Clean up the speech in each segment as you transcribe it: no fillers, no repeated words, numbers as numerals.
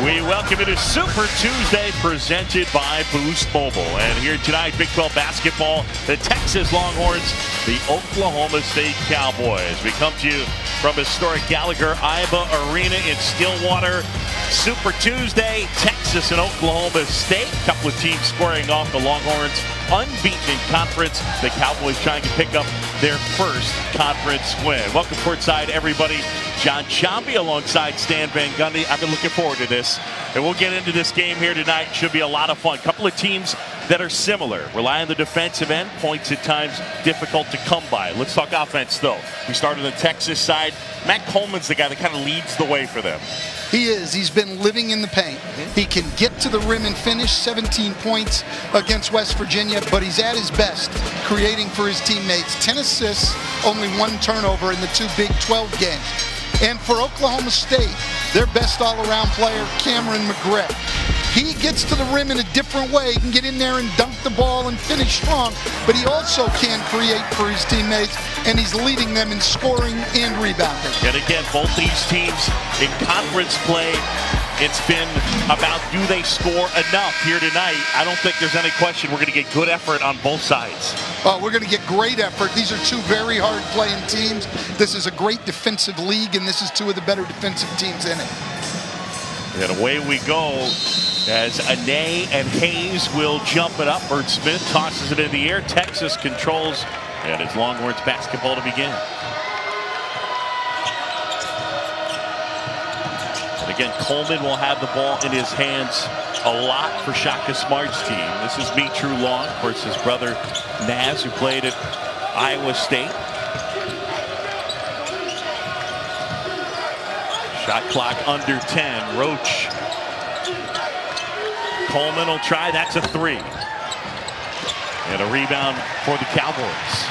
We welcome you to Super Tuesday presented by Boost Mobile. And here tonight, Big 12 basketball, the Texas Longhorns, the Oklahoma State Cowboys. We come to you from historic Gallagher-Iba Arena in Stillwater. Super Tuesday, Texas and Oklahoma State. A couple of teams squaring off. The Longhorns unbeaten in conference. The Cowboys trying to pick up their first conference win. Welcome courtside, everybody. John Chambi alongside Stan Van Gundy. I've been looking forward to this. And we'll get into this game here tonight. Should be a lot of fun. Couple of teams that are similar. Rely on the defensive end. Points at times difficult to come by. Let's talk offense, though. We start on the Texas side. Matt Coleman's the guy that kind of leads the way for them. He is. He's been living in the paint. He can get to the rim and finish. 17 points against West Virginia, but he's at his best creating for his teammates. 10 assists, only 1 turnover in the 2 Big 12 games. And for Oklahoma State, their best all-around player, Cameron McGriff. He gets to the rim in a different way. He can get in there and dunk the ball and finish strong, but he also can create for his teammates, and he's leading them in scoring and rebounding. And again, both these teams in conference play, it's been about do they score enough here tonight. I don't think there's any question we're going to get good effort on both sides. We're going to get great effort. These are 2 very hard-playing teams. This is a great defensive league, and this is 2 of the better defensive teams in it. And away we go as Ane and Hayes will jump it up. Bert Smith tosses it in the air. Texas controls, and it's Longhorns basketball to begin. And again, Coleman will have the ball in his hands a lot for Shaka Smart's team. This is Mitru Long, of course, his brother Naz, who played at Iowa State. Shot clock under 10. Roach. Coleman will try. That's a 3. And a rebound for the Cowboys.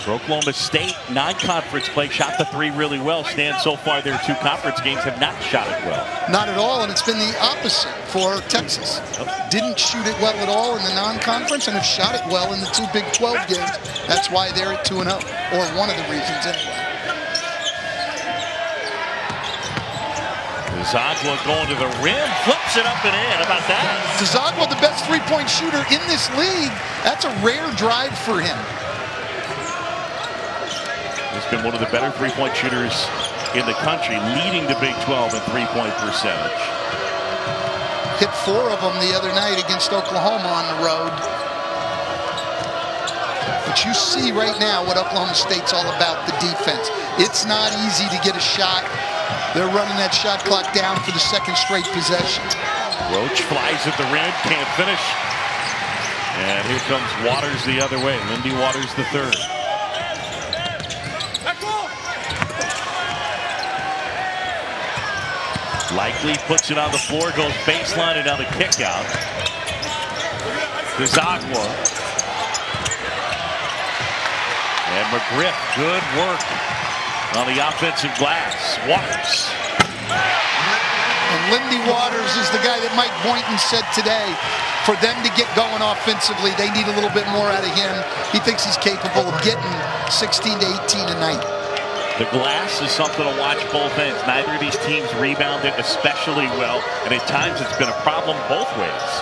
For Oklahoma State, non-conference play, shot the 3 really well. Stan, so far their 2 conference games have not shot it well. Not at all, and it's been the opposite for Texas. Didn't shoot it well at all in the non-conference and have shot it well in the 2 Big 12 games. That's why they're at 2-0, or one of the reasons anyway. Zagwa going to the rim, flips it up and in. How about that? Zagwa, the best 3-point shooter in this league. That's a rare drive for him. He's been one of the better 3-point shooters in the country, leading the Big 12 in 3-point percentage. Hit 4 of them the other night against Oklahoma on the road. But you see right now what Oklahoma State's all about, the defense. It's not easy to get a shot. They're running that shot clock down for the 2nd straight possession. Roach flies at the rim, can't finish. And here comes Waters the other way. Lindy Waters the 3rd. Likely puts it on the floor, goes baseline, and now the kick out. Zagwa. And McGriff, good work on the offensive glass. Waters. And Lindy Waters is the guy that Mike Boynton said today, for them to get going offensively, they need a little bit more out of him. He thinks he's capable of getting 16 to 18 a night. The glass is something to watch both ends. Neither of these teams rebounded especially well, and at times it's been a problem both ways.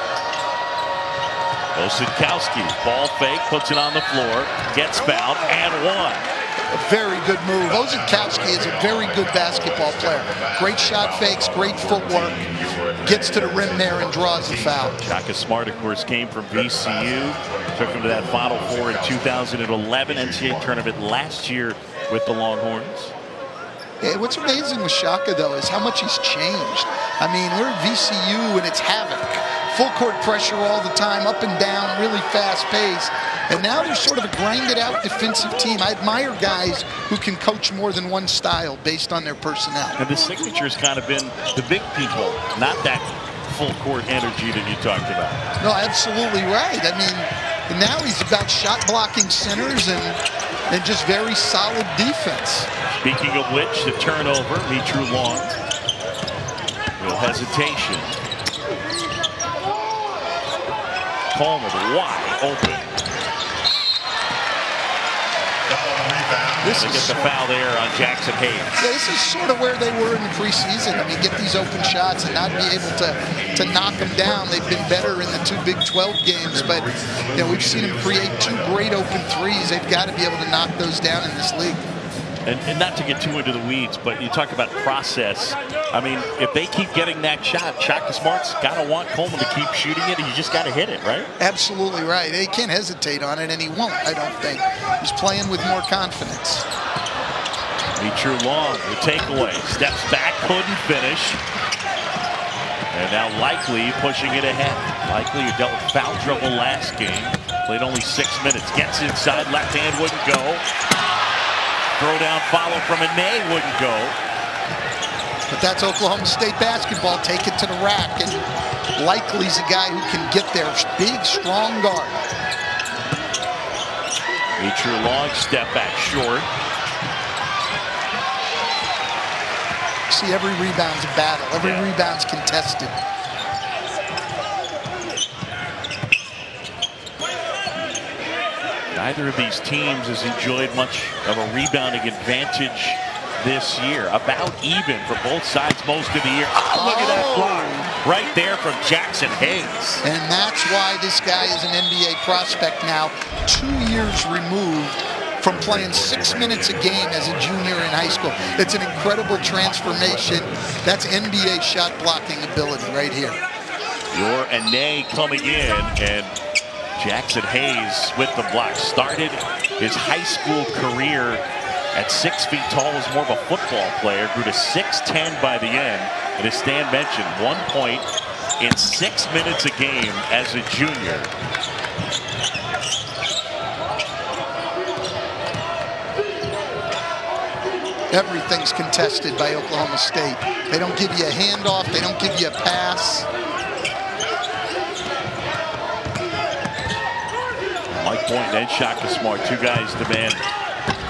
Osadkowski, ball fake, puts it on the floor, gets fouled, and 1. A very good move. Osadkowski is a very good basketball player. Great shot fakes, great footwork. Gets to the rim there and draws the foul. Shaka Smart, of course, came from VCU. Took him to that Final Four in 2011 NCAA tournament last year with the Longhorns. Yeah, what's amazing with Shaka, though, is how much he's changed. I mean, we're at VCU, and it's havoc. Full court pressure all the time, up and down, really fast pace. And now they're sort of a grinded-out defensive team. I admire guys who can coach more than one style based on their personnel. And the signature's kind of been the big people, not that full court energy that you talked about. No, absolutely right. I mean, now he's about shot-blocking centers and just very solid defense. Speaking of which, the turnover, Mitru Long. Real hesitation. Coleman wide open. This They is get the foul there on Jackson Hayes. Yeah, this is sort of where they were in the preseason. I mean, get these open shots and not be able to knock them down. They've been better in the two Big 12 games, but we've seen them create two great open threes. They've got to be able to knock those down in this league. And not to get too into the weeds, but you talk about process. I mean, if they keep getting that shot, Shaka Smart's got to want Coleman to keep shooting it. You just got to hit it, right? Absolutely right. He can't hesitate on it, and he won't, I don't think. He's playing with more confidence. True Long, the takeaway. Steps back, couldn't finish. And now Likely pushing it ahead. Likely, who dealt with foul trouble last game. Played only 6 minutes. Gets inside, left hand wouldn't go. Throw down follow from Ane wouldn't go. But that's Oklahoma State basketball. Take it to the rack. And Likely's a guy who can get there. Big, strong guard. True Long, step back short. See, every rebound's a battle. Every rebound's contested. Neither of these teams has enjoyed much of a rebounding advantage this year. About even for both sides most of the year. Oh, look at that block right there from Jackson Hayes. And that's why this guy is an NBA prospect now, 2 years removed from playing 6 minutes a game as a junior in high school. It's an incredible transformation. That's NBA shot blocking ability right here. Your Ane coming in, and Jackson Hayes with the block. Started his high school career at 6 feet tall, was more of a football player, grew to 6'10" by the end. And as Stan mentioned, 1 point in 6 minutes a game as a junior. Everything's contested by Oklahoma State. They don't give you a handoff. They don't give you a pass. Mike Boynton and Shaka Smart, two guys demand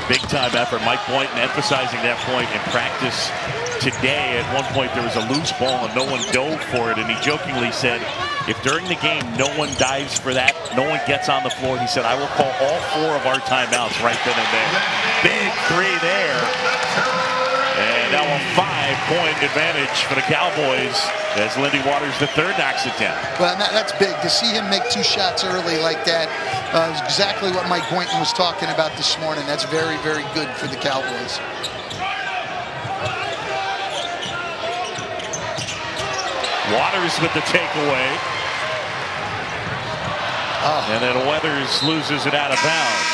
big-time effort. Mike Boynton emphasizing that point in practice today. At one point, there was a loose ball and no one dove for it, and he jokingly said, if during the game no one dives for that, no one gets on the floor, he said, I will call all 4 of our timeouts right then and there. Big three there. And now a 5-point advantage for the Cowboys as Lindy Waters III knocks it down. Well, that's big. To see him make 2 shots early like that is exactly what Mike Boynton was talking about this morning. That's very, very good for the Cowboys. Waters with the takeaway. And then Weathers loses it out of bounds.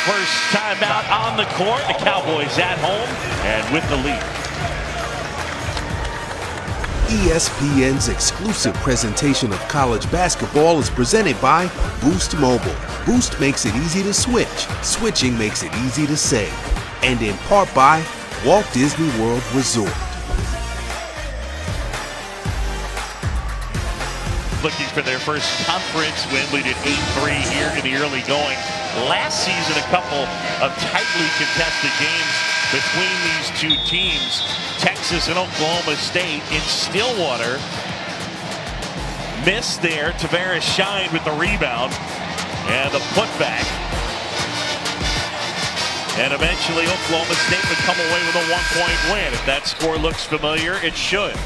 First timeout on the court. The Cowboys at home and with the lead. ESPN's exclusive presentation of college basketball is presented by Boost Mobile. Boost makes it easy to switch. Switching makes it easy to save. And in part by Walt Disney World Resort. Looking for their first conference win, leading 8-3 here in the early going. Last season, a couple of tightly contested games between these two teams. Texas and Oklahoma State in Stillwater. Missed there. Tavares shined with the rebound and the putback. And eventually Oklahoma State would come away with a 1-point win. If that score looks familiar, it should.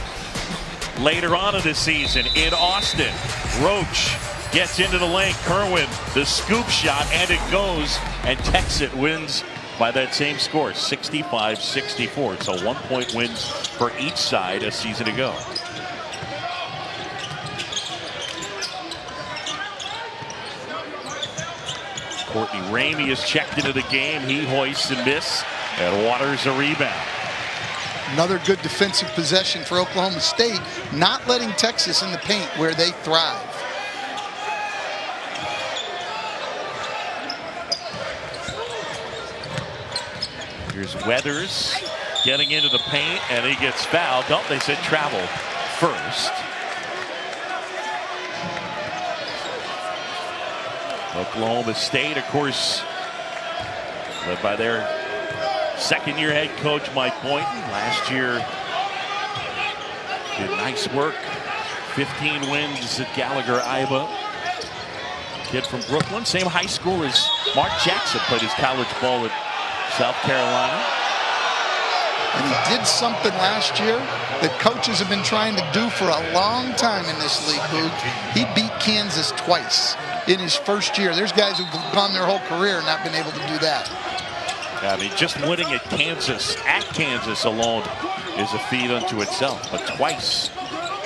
Later on in the season in Austin, Roach gets into the lane. Kerwin, the scoop shot, and it goes. And Texas wins by that same score, 65-64. So 1-point wins for each side a season ago. Courtney Ramey is checked into the game. He hoists and misses, and Waters a rebound. Another good defensive possession for Oklahoma State, not letting Texas in the paint where they thrive. Here's Weathers getting into the paint, and he gets fouled. Oh, they said travel first. Oklahoma State, of course, led by their second-year head coach Mike Boynton. Last year did nice work. 15 wins at Gallagher-Iba. Kid from Brooklyn, same high school as Mark Jackson, played his college ball at South Carolina. And he did something last year that coaches have been trying to do for a long time in this league, Boog. He beat Kansas twice in his first year. There's guys who've gone their whole career and not been able to do that. I mean, just winning at Kansas alone is a feat unto itself. But twice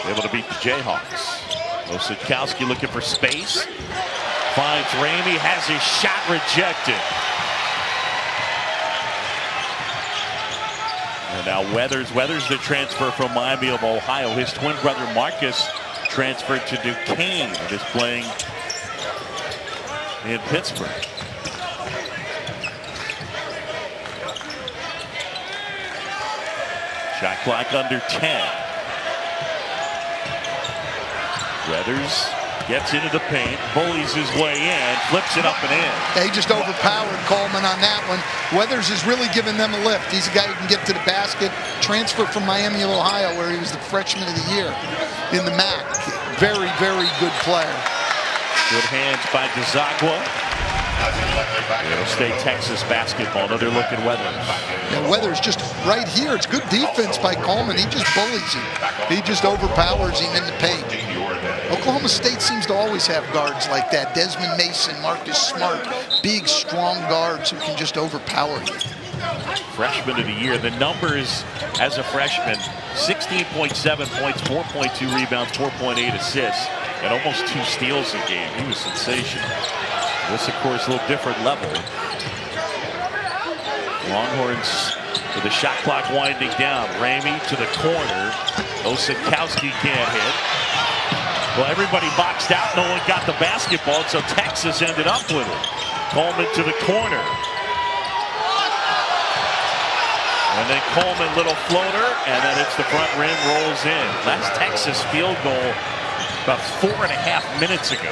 able to beat the Jayhawks. Osakowski looking for space. Finds Ramey, has his shot rejected. And now Weathers the transfer from Miami of Ohio. His twin brother Marcus transferred to Duquesne, is playing in Pittsburgh. Shot clock under 10. Weathers gets into the paint, bullies his way in, flips it up and in. They just overpowered Coleman on that one. Weathers is really giving them a lift. He's a guy who can get to the basket. Transferred from Miami of Ohio, where he was the freshman of the year in the MAC. Very, very good player. Good hands by DeZagua. It'll stay Texas basketball. Another look at Weathers. Yeah, Weathers just right here. It's good defense by Coleman. He just bullies him. He just overpowers him in the paint. Oklahoma State seems to always have guards like that. Desmond Mason, Marcus Smart, big, strong guards who can just overpower you. Freshman of the year. The numbers as a freshman: 16.7 points, 4.2 rebounds, 4.8 assists, and almost 2 steals a game. He was sensational. This, of course, a little different level. Longhorns with the shot clock winding down. Ramey to the corner. Osakowski can't hit. Well, everybody boxed out. No one got the basketball, so Texas ended up with it. Coleman to the corner. And then Coleman, little floater, and then it's the front rim, rolls in. Last Texas field goal about 4.5 minutes ago.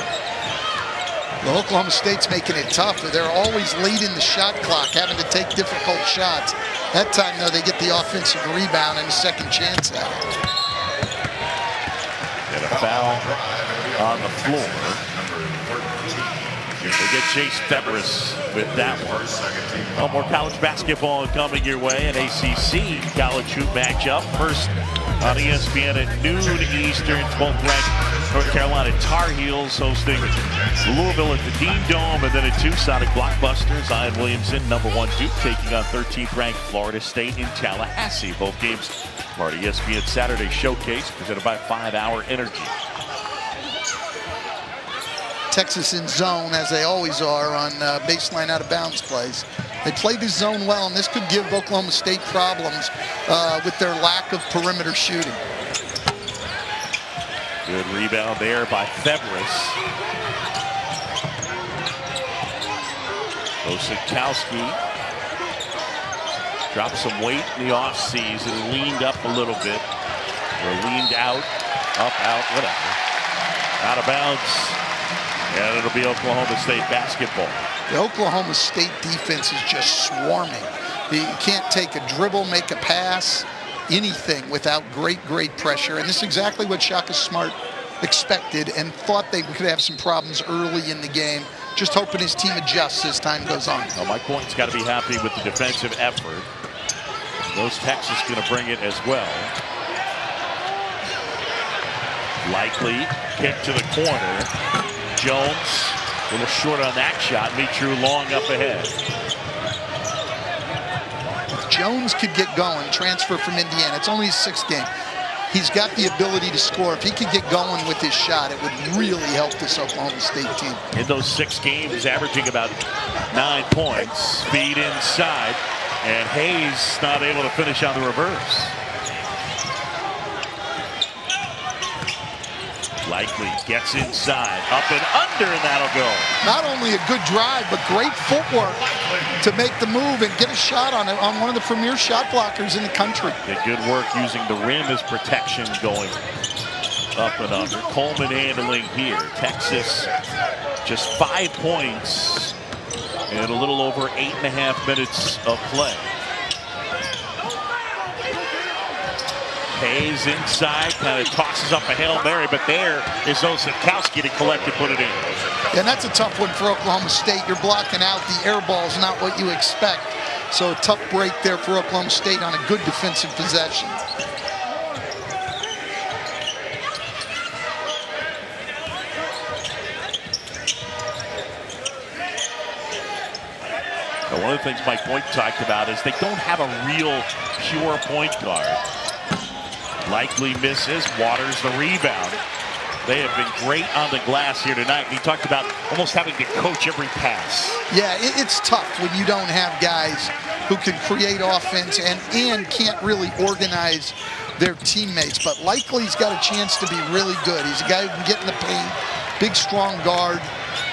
Well, Oklahoma State's making it tough. They're always late in the shot clock, having to take difficult shots. That time, though, they get the offensive rebound and a second chance at it. And a foul on the floor. They get Chase Febris with that one. Well, more college basketball coming your way. An ACC college hoop matchup. First on ESPN at noon Eastern. Both ranked North Carolina Tar Heels hosting Louisville at the Dean Dome, and then at Tucson at Blockbuster. Zion Williamson, #1 Duke, taking on 13th ranked Florida State in Tallahassee. Both games part of ESPN Saturday Showcase, presented by 5 Hour Energy. Texas in zone, as they always are on baseline out of bounds plays. They play the zone well, and this could give Oklahoma State problems with their lack of perimeter shooting. Good rebound there by Febris. Osakowski dropped some weight in the offseason, leaned up a little bit, or leaned out, up, out, whatever. Out of bounds. And it'll be Oklahoma State basketball. The Oklahoma State defense is just swarming. You can't take a dribble, make a pass, anything without great pressure. And this is exactly what Shaka Smart expected and thought they could have some problems early in the game. Just hoping his team adjusts as time goes on. Well, Mike Boynton's got to be happy with the defensive effort. Those Texas going to bring it as well. Likely kick to the corner. Jones, a little short on that shot. Mitru long up ahead. If Jones could get going, transfer from Indiana. It's only his 6th game. He's got the ability to score. If he could get going with his shot, it would really help this Oklahoma State team. In those 6 games, averaging about 9 points. Speed inside, and Hayes not able to finish on the reverse. Likely gets inside, up and under, and that'll go. Not only a good drive, but great footwork to make the move and get a shot on it on one of the premier shot blockers in the country. Did good work using the rim as protection, going up and under. Coleman handling here. Texas just 5 points in a little over 8.5 minutes of play. Hayes inside, kind of tosses up a Hail Mary, but there is Osikowski to collect and put it in. And that's a tough one for Oklahoma State. You're blocking out the air balls, not what you expect. So a tough break there for Oklahoma State on a good defensive possession. Now, one of the things Mike Boyd talked about is they don't have a real pure point guard. Likely misses. Waters the rebound. They have been great on the glass here tonight. He talked about almost having to coach every pass. Yeah, it's tough when you don't have guys who can create offense and can't really organize their teammates. But Likely's got a chance to be really good. He's a guy who can get in the paint, big, strong guard,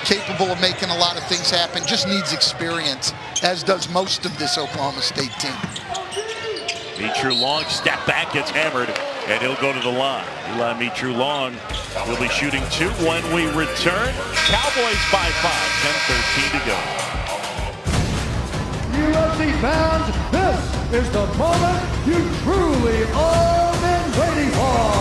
capable of making a lot of things happen, just needs experience, as does most of this Oklahoma State team. Mitru Long, step back, gets hammered, and he'll go to the line. Eli Mitru Long will be shooting 2 when we return. Cowboys by 5, 10-13 to go. USC fans, this is the moment you truly all been waiting for.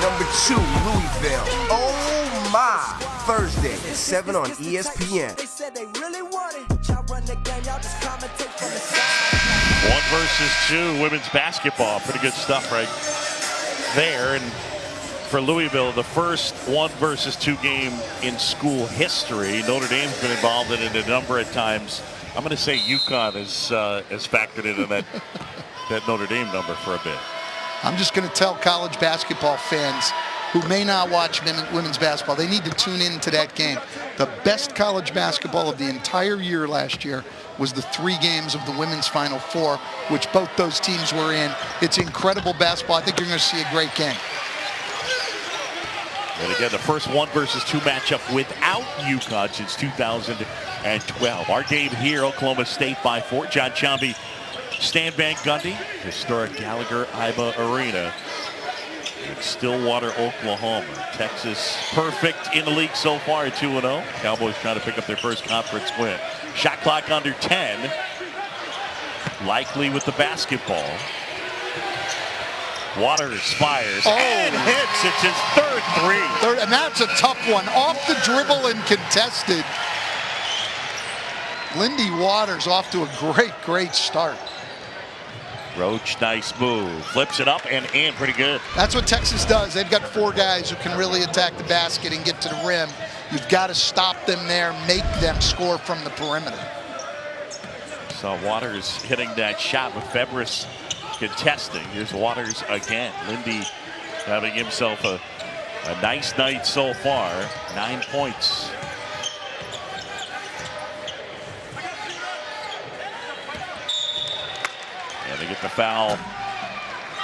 Number 2, Louisville. Oh my! Thursday, 7 on ESPN. They said they really want it. Y'all run the game, y'all just commentate from the side. 1 versus 2 women's basketball. Pretty good stuff right there. And for Louisville, the first 1 versus 2 game in school history. Notre Dame's been involved in it a number of times. I'm going to say UConn is factored into that Notre Dame number for a bit. I'm just going to tell college basketball fans who may not watch women's basketball, they need to tune into that game. The best college basketball of the entire year last year was the 3 games of the women's Final Four, which both those teams were in. It's incredible basketball. I think you're going to see a great game. And again, the first 1 versus 2 matchup without UConn since 2012. Our game here, Oklahoma State by 4. John Chambee, Stan Van Gundy, historic Gallagher-Iba Arena in Stillwater, Oklahoma. Texas perfect in the league so far at 2-0. Cowboys trying to pick up their first conference win. Shot clock under 10. Likely with the basketball. Waters fires and hits. It's his 3rd 3. And that's a tough one. Off the dribble and contested. Lindy Waters off to a great start. Roach, nice move. Flips it up and in pretty good. That's what Texas does. They've got 4 guys who can really attack the basket and get to the rim. You've got to stop them there, make them score from the perimeter. Saw Waters hitting that shot with Febris contesting. Here's Waters again. Lindy having himself a nice night so far. 9 points. And they get the foul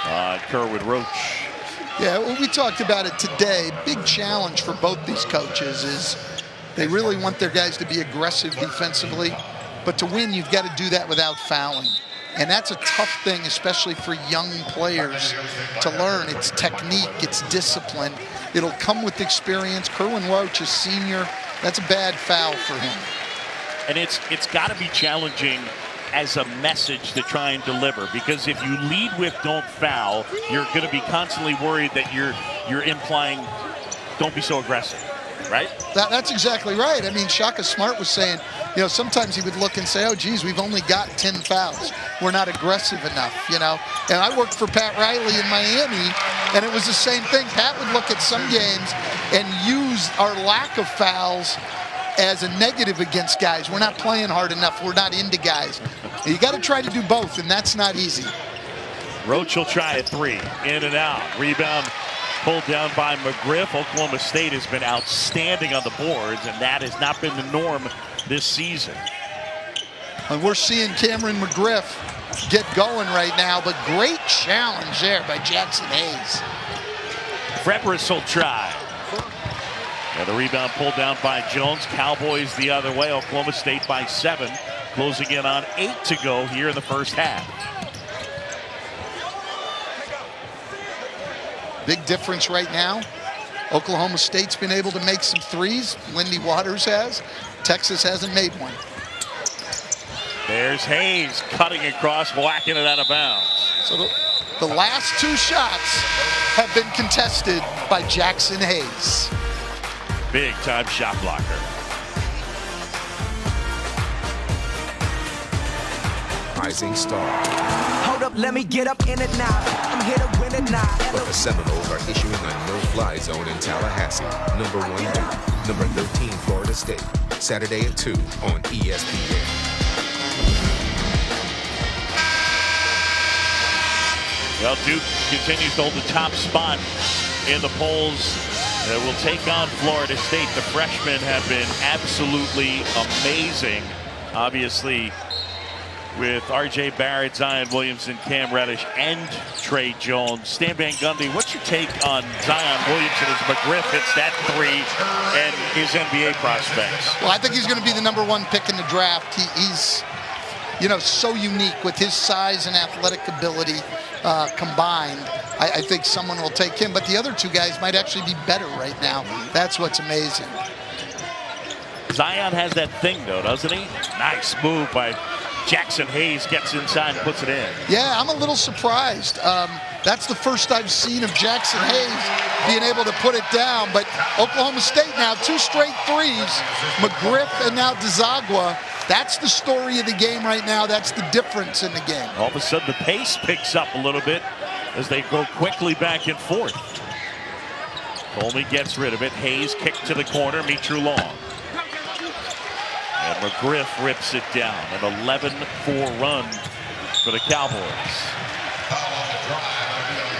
on Kerwin Roach. Yeah, well, we talked about it today. Big challenge for both these coaches is they really want their guys to be aggressive defensively, but to win, you've got to do that without fouling. And that's a tough thing, especially for young players to learn. It's technique, it's discipline. It'll come with experience. Kerwin Roach is senior. That's a bad foul for him. And it's got to be challenging as a message to try and deliver, because if you lead with don't foul, you're going to be constantly worried that you're implying don't be so aggressive, right? That's exactly right. I mean, Shaka Smart was saying, you know, sometimes he would look and say, oh, geez, we've only got 10 fouls. We're not aggressive enough, you know. And I worked for Pat Riley in Miami, and it was the same thing. Pat would look at some games and use our lack of fouls as a negative against guys. We're not playing hard enough. We're not into guys. You got to try to do both, and that's not easy. Roach will try a 3. In and out. Rebound pulled down by McGriff. Oklahoma State has been outstanding on the boards, and that has not been the norm this season. And we're seeing Cameron McGriff get going right now, but great challenge there by Jackson Hayes. Febris will try. And the rebound pulled down by Jones. Cowboys the other way. Oklahoma State by 7. Closing in on 8 to go here in the first half. Big difference right now. Oklahoma State's been able to make some threes. Lindy Waters has. Texas hasn't made one. There's Hayes cutting across, whacking it out of bounds. So the last 2 shots have been contested by Jackson Hayes. Big time shot blocker. Rising star. Hold up, let me get up in it now. I'm here to win it now. But the Seminoles are issuing a no-fly zone in Tallahassee. Number 1 Duke, number 13 Florida State. Saturday at 2 on ESPN. Well, Duke continues to hold the top spot in the polls. Will take on Florida State. The freshmen have been absolutely amazing. Obviously, with R.J. Barrett, Zion Williamson, Cam Reddish, and Trey Jones. Stan Van Gundy, what's your take on Zion Williamson as McGriff hits that 3 and his NBA prospects? Well, I think he's going to be the number 1 pick in the draft. He's, you know, so unique with his size and athletic ability combined. I think someone will take him, but the other 2 guys might actually be better right now. That's what's amazing. Zion has that thing, though, doesn't he? Nice move by Jackson Hayes, gets inside and puts it in. Yeah, I'm a little surprised. That's the first I've seen of Jackson Hayes being able to put it down. But Oklahoma State now 2 straight threes. McGriff and now DeZagua. That's the story of the game right now. That's the difference in the game. All of a sudden, the pace picks up a little bit as they go quickly back and forth. Coleman gets rid of it. Hayes kicked to the corner. Mitru Long. And McGriff rips it down. An 11-4 run for the Cowboys.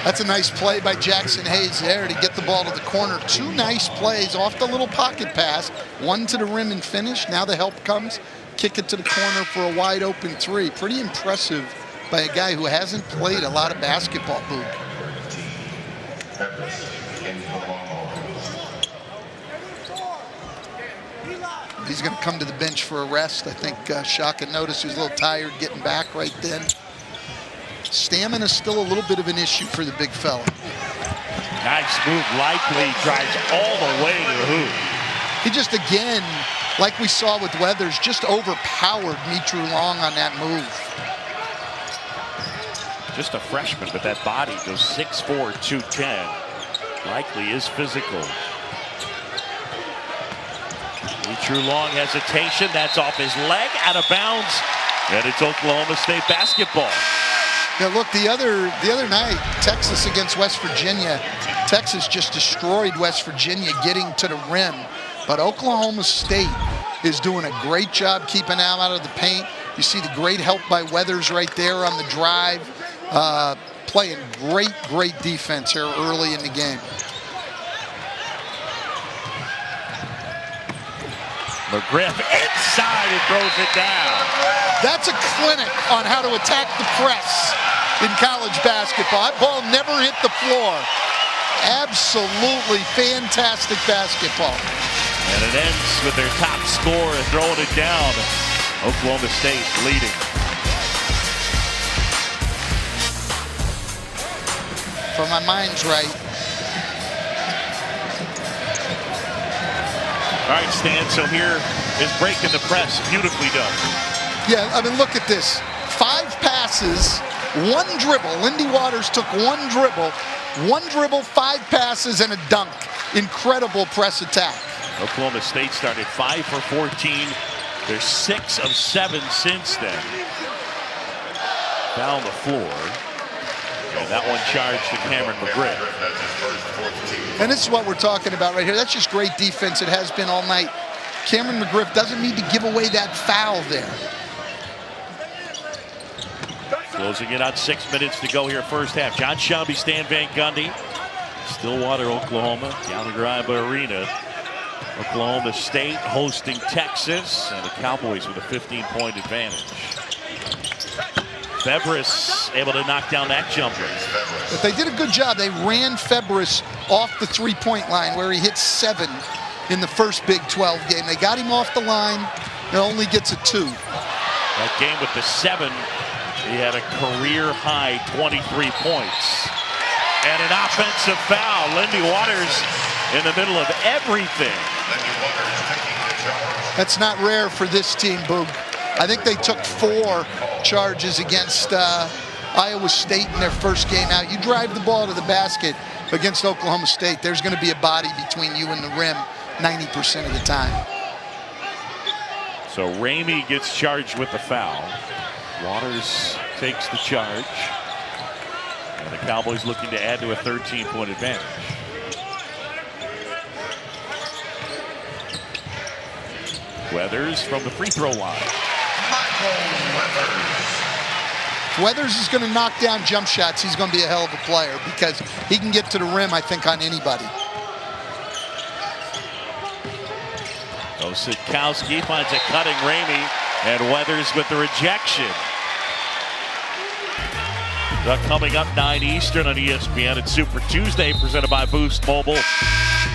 That's a nice play by Jackson Hayes there to get the ball to the corner. 2 nice plays off the little pocket pass. 1 to the rim and finish. Now the help comes. Kick it to the corner for a wide open 3. Pretty impressive by a guy who hasn't played a lot of basketball, Boog. He's going to come to the bench for a rest. I think Shaka noticed he was a little tired getting back right then. Stamina is still a little bit of an issue for the big fella. Nice move. Likely drives all the way to the hoop. He just, again, like we saw with Weathers, just overpowered Mitru Long on that move. Just a freshman, but that body goes 6'4", 210. Likely is physical. Mitru Long hesitation. That's off his leg, out of bounds. And it's Oklahoma State basketball. Yeah, look, the other night, Texas against West Virginia. Texas just destroyed West Virginia getting to the rim. But Oklahoma State is doing a great job keeping them out of the paint. You see the great help by Weathers right there on the drive. Playing great defense here early in the game. McGriff inside and throws it down. That's a clinic on how to attack the press in college basketball. That ball never hit the floor. Absolutely fantastic basketball. And it ends with their top scorer throwing it down. Oklahoma State leading. For my mind's right. All right, Stan, so here is breaking the press. Beautifully done. Yeah, I mean, look at this. 5 passes, 1 dribble. Lindy Waters took 1 dribble. 1 dribble, 5 passes, and a dunk. Incredible press attack. Oklahoma State started 5 for 14. They're 6 of 7 since then. Down the floor. And that one charged to Cameron McGriff. And this is what we're talking about right here. That's just great defense. It has been all night. Cameron McGriff doesn't need to give away that foul there. Closing in on 6 minutes to go here first half. John Shelby, Stan Van Gundy. Stillwater, Oklahoma, down the Graiba Arena. Oklahoma State hosting Texas, and the Cowboys with a 15-point advantage. Febris able to knock down that jumper. But they did a good job. They ran Febris off the 3-point line where he hit 7 in the first Big 12 game. They got him off the line. It only gets a 2. That game with the 7, he had a career-high 23 points. And an offensive foul. Lindy Waters in the middle of everything. That's not rare for this team, Boog. I think they took 4 charges against Iowa State in their first game out. You drive the ball to the basket against Oklahoma State, there's going to be a body between you and the rim 90% of the time. So Ramey gets charged with the foul. Waters takes the charge. And the Cowboys looking to add to a 13-point advantage. Weathers from the free throw line. If Weathers is going to knock down jump shots, he's going to be a hell of a player because he can get to the rim, I think, on anybody. Osikowski finds a cutting Ramey, and Weathers with the rejection. Coming up 9 Eastern on ESPN. It's Super Tuesday presented by Boost Mobile.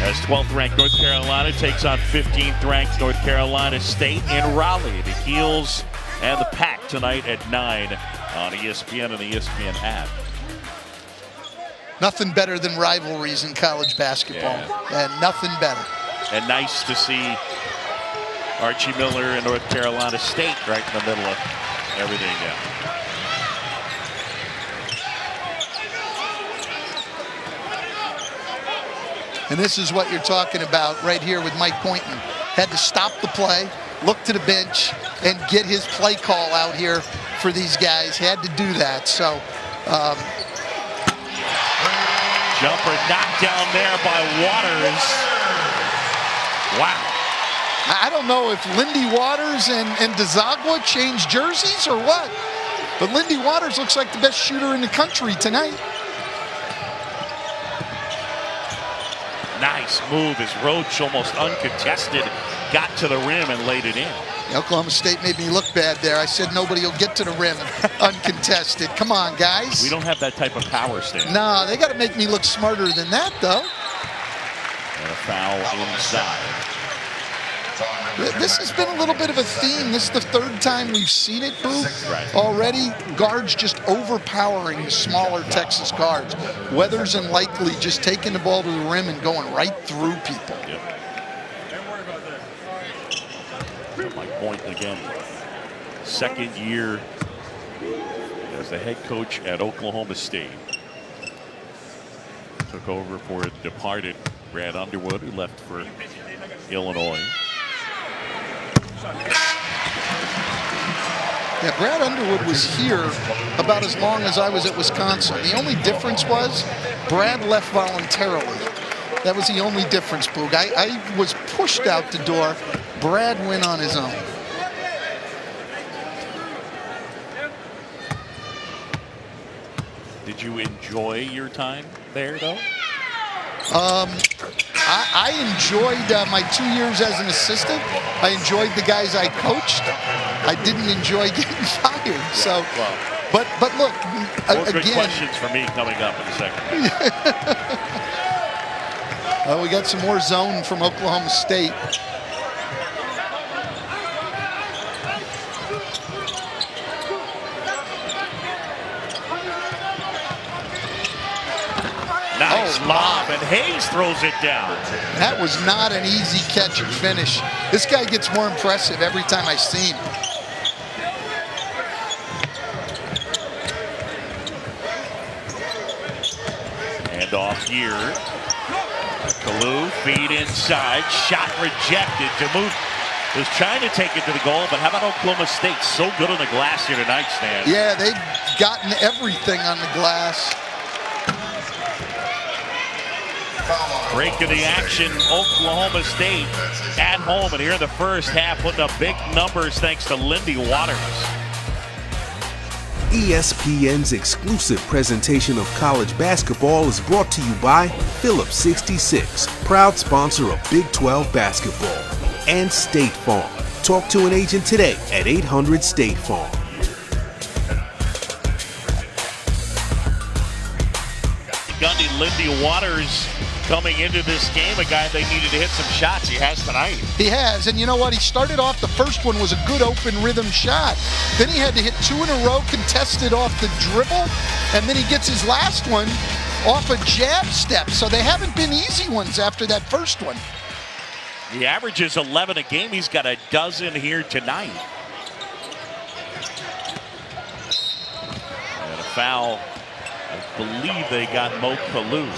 As 12th ranked North Carolina takes on 15th ranked North Carolina State in Raleigh. The Heels and the Pack tonight at 9 on ESPN and the ESPN app. Nothing better than rivalries in college basketball. And nothing better. And nice to see Archie Miller and North Carolina State right in the middle of everything. And this is what you're talking about right here with Mike Boynton. Had to stop the play, look to the bench, and get his play call out here for these guys. Had to do that. So, jumper knocked down there by Waters. Wow. I don't know if Lindy Waters and DeZagua changed jerseys or what, but Lindy Waters looks like the best shooter in the country tonight. Nice move as Roach, almost uncontested, got to the rim and laid it in. Oklahoma State made me look bad there. I said nobody will get to the rim uncontested. Come on, guys. We don't have that type of power stand. No, they got to make me look smarter than that, though. And a foul inside. This has been a little bit of a theme. This is the 3rd time we've seen it, Boo. Right. Already, guards just overpowering the smaller Texas guards. Weathers and Likely just taking the ball to the rim and going right through people. Yep. Mike Boynton again, 2nd year as the head coach at Oklahoma State. Took over for the departed Brad Underwood, who left for Illinois. Yeah, Brad Underwood was here about as long as I was at Wisconsin. The only difference was Brad left voluntarily. That was the only difference, Boog. I was pushed out the door. Brad went on his own. Did you enjoy your time there, though? I enjoyed my 2 years as an assistant. I enjoyed the guys I coached. I didn't enjoy getting fired. So, but look, More again. good questions for me coming up in a second. We got some more zone from Oklahoma State. Nice lob, and Hayes throws it down. That was not an easy catch and finish. This guy gets more impressive every time I see him. And off here. Kalu, feed inside, shot rejected. DeMuth was trying to take it to the goal, but how about Oklahoma State? So good on the glass here tonight, Stan. Yeah, they've gotten everything on the glass. Break of the action, Oklahoma State at home, and here in the first half putting up big numbers thanks to Lindy Waters. ESPN's exclusive presentation of college basketball is brought to you by Phillips 66, proud sponsor of Big 12 basketball, and State Farm. Talk to an agent today at 800 State Farm. Gundy, Lindy Waters coming into this game, a guy they needed to hit some shots. He has tonight. He has, and you know what? He started off, the first one was a good open rhythm shot. Then he had to hit 2 in a row, contested off the dribble, and then he gets his last one off a jab step. So they haven't been easy ones after that first one. He averages 11 a game. He's got a dozen here tonight. And a foul. I believe they got Mo Kalou.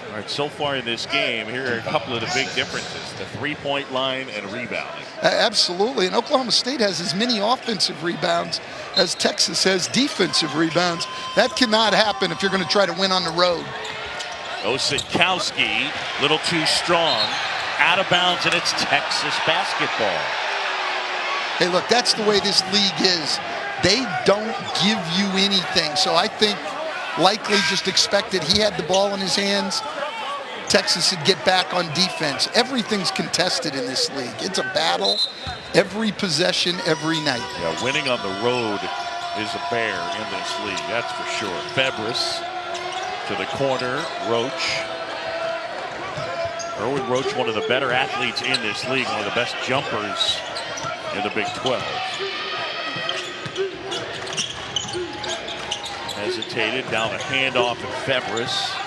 All right, so far in this game, here are a couple of the big differences: the three-point line and rebounding. Absolutely, and Oklahoma State has as many offensive rebounds as Texas has defensive rebounds. That cannot happen if you're going to try to win on the road. Osikowski, little too strong, out of bounds, and it's Texas basketball. Hey, look, that's the way this league is. They don't give you anything, so I think likely just expected he had the ball in his hands. Texas would get back on defense. Everything's contested in this league. It's a battle every possession, every night. Yeah, winning on the road is a bear in this league, that's for sure. Febres to the corner, Roach. Erwin Roach, one of the better athletes in this league, one of the best jumpers in the Big 12. Hesitated, down a handoff to Febres.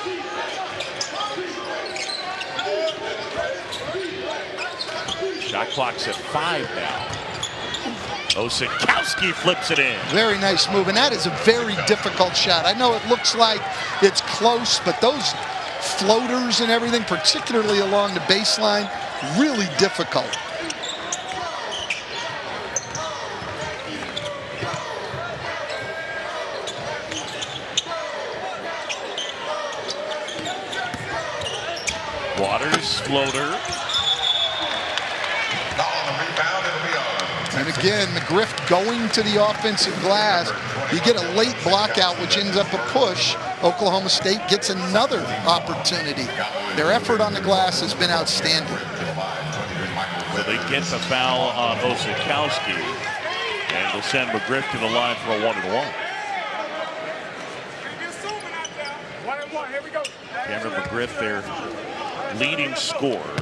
Shot clock's at 5 now. Osikowski flips it in. Very nice move, and that is a very difficult shot. I know it looks like it's close, but those floaters and everything, particularly along the baseline, really difficult. Waters, floater. And again, McGriff going to the offensive glass. You get a late block out, which ends up a push. Oklahoma State gets another opportunity. Their effort on the glass has been outstanding. So they get the foul on Osikowski, and will send McGriff to the line for a 1-and-1. Cameron McGriff, their leading scorer.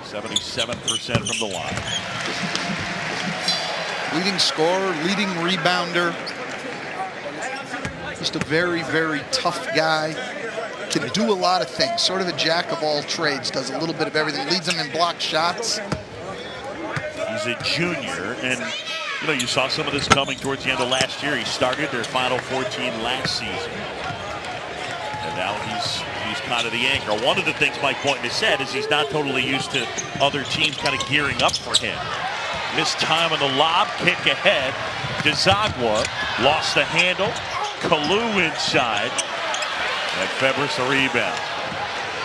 77% from the line. Leading scorer, leading rebounder. Just a very, very tough guy. Can do a lot of things. Sort of a jack of all trades. Does a little bit of everything. Leads them in block shots. He's a junior, and you know, you saw some of this coming towards the end of last year. He started their Final 14 last season. And now he's kind of the anchor. One of the things Mike Boynton has said is he's not totally used to other teams kind of gearing up for him. Missed time on the lob, kick ahead. Desagua lost the handle. Kalou inside. And Febres a rebound.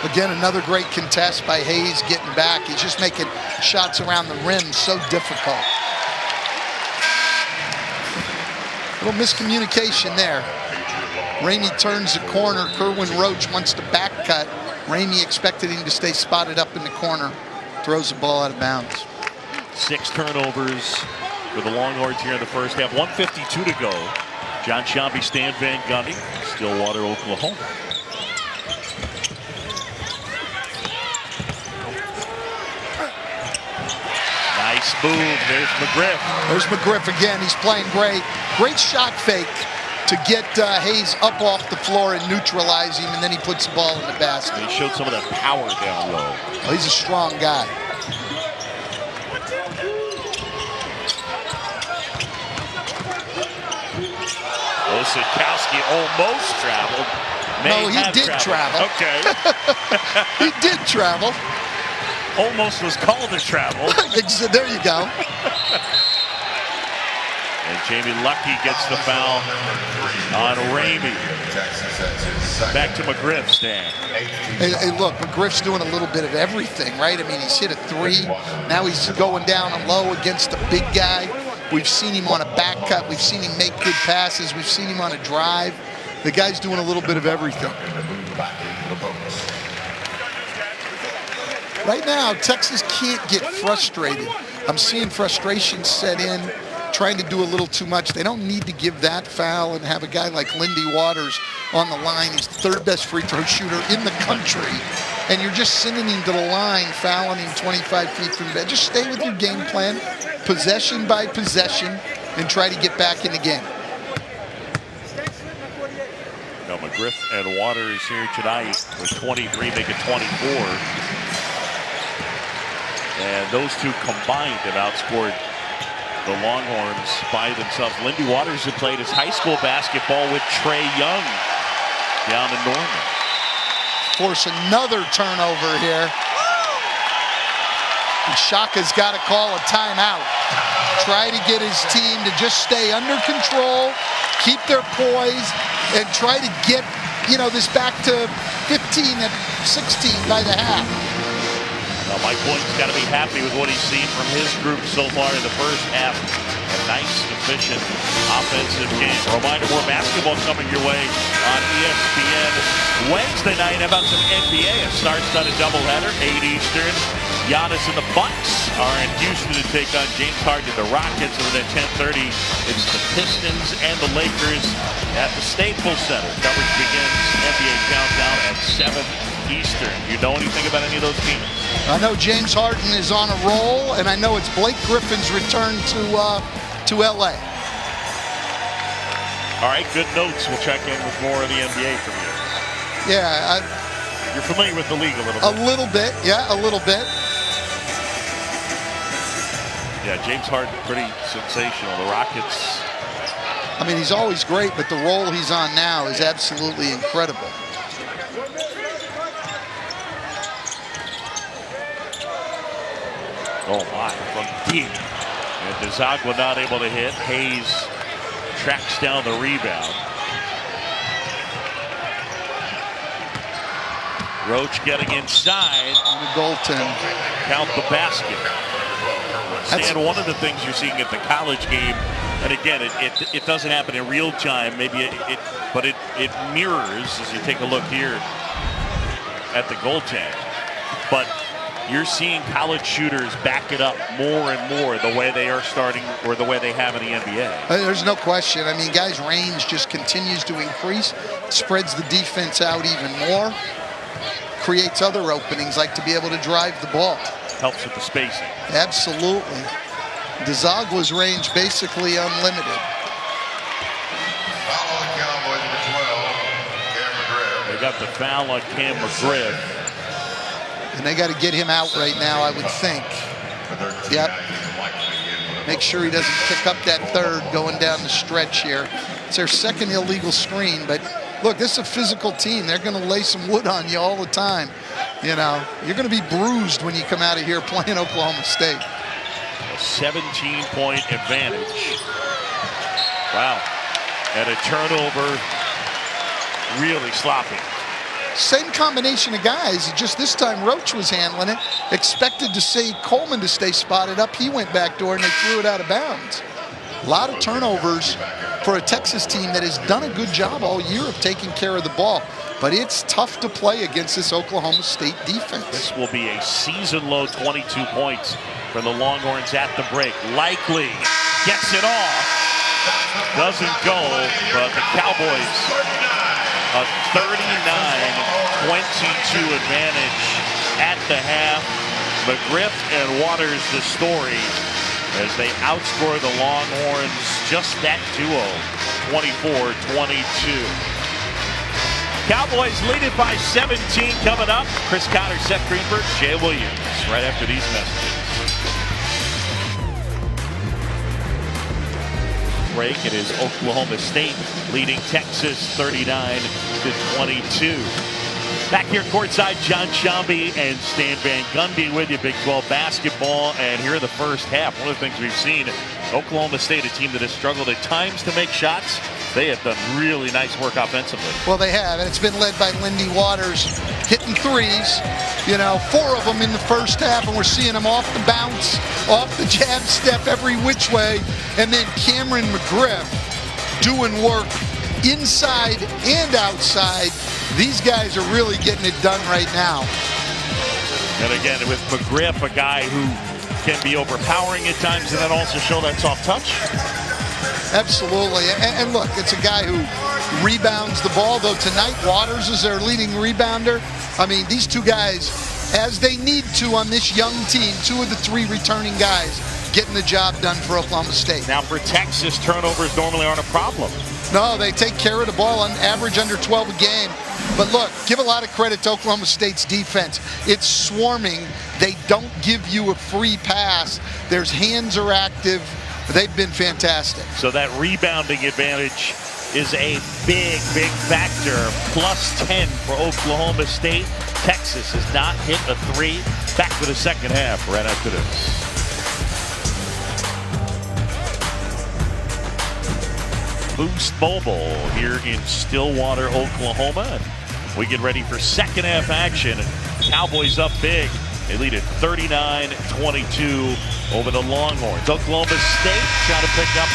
Again, another great contest by Hayes getting back. He's just making shots around the rim so difficult. A little miscommunication there. Ramey turns the corner. Kerwin Roach wants to back cut. Ramey expected him to stay spotted up in the corner. Throws the ball out of bounds. 6 turnovers for the Longhorns here in the first half. 1:52 to go. John Shambi, Stan Van Gundy, Stillwater, Oklahoma. Nice move. There's McGriff. There's McGriff again. He's playing great. Great shot fake to get Hayes up off the floor and neutralize him, and then he puts the ball in the basket. He showed some of that power down low. Oh, he's a strong guy. Osikowski almost traveled. No, he did travel. Okay. He did travel. Almost was called a travel. There you go. And Jamie Lucky gets the foul on Ramey. Back to McGriff, Stan. Hey, look, McGriff's doing a little bit of everything, right? I mean, he's hit a 3. Now he's going down and low against a big guy. We've seen him on a back cut. We've seen him make good passes. We've seen him on a drive. The guy's doing a little bit of everything. Right now, Texas can't get frustrated. I'm seeing frustration set in, trying to do a little too much. They don't need to give that foul and have a guy like Lindy Waters on the line. He's the 3rd best free throw shooter in the country. And you're just sending him to the line, fouling him 25 feet from the bed. Just stay with your game plan, possession by possession, and try to get back in the game. Now McGriff and Waters here tonight with 23, make it 24. And those two combined have outscored the Longhorns by themselves. Lindy Waters had played his high school basketball with Trey Young down in Norman. Force another turnover here. And Shaka's got to call a timeout. Try to get his team to just stay under control, keep their poise, and try to get, this back to 15 and 16 by the half. Well, Mike Boynton's got to be happy with what he's seen from his group so far in the first half. A nice, efficient offensive game. A reminder, more basketball coming your way on ESPN Wednesday night. How about some NBA? It starts on a doubleheader, 8 Eastern. Giannis and the Bucks are in Houston to take on James Harden and the Rockets. And then at 10:30, it's the Pistons and the Lakers at the Staples Center. Coverage begins NBA Countdown at 7 Eastern. You know anything about any of those teams? I know James Harden is on a roll, and I know it's Blake Griffin's return to LA. All right, good notes. We'll check in with more of the NBA from you. Yeah. You're familiar with the league a little bit? A little bit, yeah, a little bit. Yeah, James Harden, pretty sensational. The Rockets. I mean, he's always great, but the role he's on now is absolutely incredible. Oh my, from deep. And Desagua not able to hit. Hayes tracks down the rebound. Roach getting inside. And the goaltend. Count the basket. Stan, one of the things you're seeing at the college game, and again, it doesn't happen in real time, maybe but it mirrors as you take a look here at the goaltend. But you're seeing college shooters back it up more and more the way they are starting, or the way they have in the NBA. There's no question. I mean, guys' range just continues to increase, spreads the defense out even more, creates other openings, like to be able to drive the ball. Helps with the spacing. Absolutely. Dezagua's range basically unlimited. Foul on the Cowboys, number 12, Cam McGriff. They got the foul on Cam McGriff. And they got to get him out right now, I would think. Yep. Make sure he doesn't pick up that third going down the stretch here. It's their second illegal screen, but look, this is a physical team. They're going to lay some wood on you all the time. You're going to be bruised when you come out of here playing Oklahoma State. A 17-point advantage. Wow. And a turnover, really sloppy. Same combination of guys, just this time Roach was handling it. Expected to see Coleman to stay spotted up. He went backdoor and they threw it out of bounds. A lot of turnovers for a Texas team that has done a good job all year of taking care of the ball. But it's tough to play against this Oklahoma State defense. This will be a season-low 22 points for the Longhorns at the break. Likely gets it off. Doesn't go, but the Cowboys a 39-22 advantage at the half. McGriff and Waters the story as they outscore the Longhorns, just that duo, 24-22. Cowboys lead it by 17 coming up. Chris Cotter, Seth Greenberg, Jay Williams, right after these messages. Break, it is Oklahoma State leading Texas 39-22. Back here courtside, John Shambi and Stan Van Gundy with you. Big 12 basketball, and here in the first half, one of the things we've seen, Oklahoma State, a team that has struggled at times to make shots. They have done really nice work offensively. Well, they have, and it's been led by Lindy Waters hitting threes. 4 of them in the first half, and we're seeing them off the bounce, off the jab step, every which way. And then Cameron McGriff doing work inside and outside. These guys are really getting it done right now. And again, with McGriff, a guy who can be overpowering at times and then also show that soft touch. Absolutely. And look, it's a guy who rebounds the ball, though tonight Waters is their leading rebounder. I mean, these two guys, as they need to on this young team, 2 of the 3 returning guys getting the job done for Oklahoma State. Now for Texas, turnovers normally aren't a problem. No, they take care of the ball on average under 12 a game. But look, give a lot of credit to Oklahoma State's defense. It's swarming. They don't give you a free pass. Their hands are active. They've been fantastic. So that rebounding advantage is a big, big factor. +10 for Oklahoma State. Texas has not hit a three. Back to the second half right after this. Boost Mobile here in Stillwater, Oklahoma. And we get ready for second half action. Cowboys up big. They lead at 39-22 over the Longhorns. Oklahoma State trying to pick up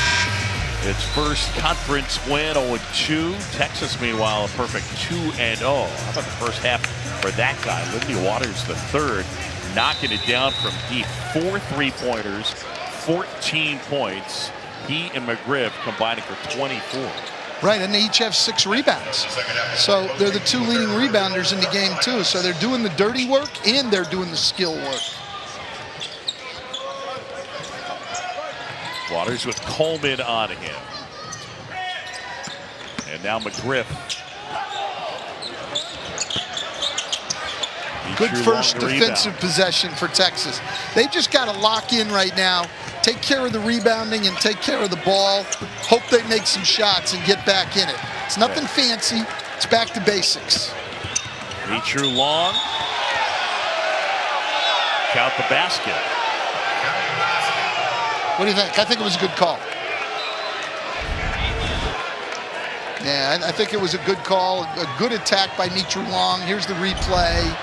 its first conference win, 0-2. Texas, meanwhile, a perfect 2-0. How about the first half for that guy? Lindy Waters, the third, knocking it down from deep. 4 3-pointers, 14 points. He and McGriff combining for 24. Right, and they each have 6 rebounds. So they're the 2 leading rebounders in the game, too. So they're doing the dirty work and they're doing the skill work. Waters with Coleman on him. And now McGriff. Good first defensive possession for Texas. They've just got to lock in right now, take care of the rebounding and take care of the ball. Hope they make some shots and get back in it. It's nothing fancy. It's back to basics. True long. Count the basket. What do you think? I think it was a good call. Yeah, I think it was a good call. A good attack by Mitru Long. Here's the replay.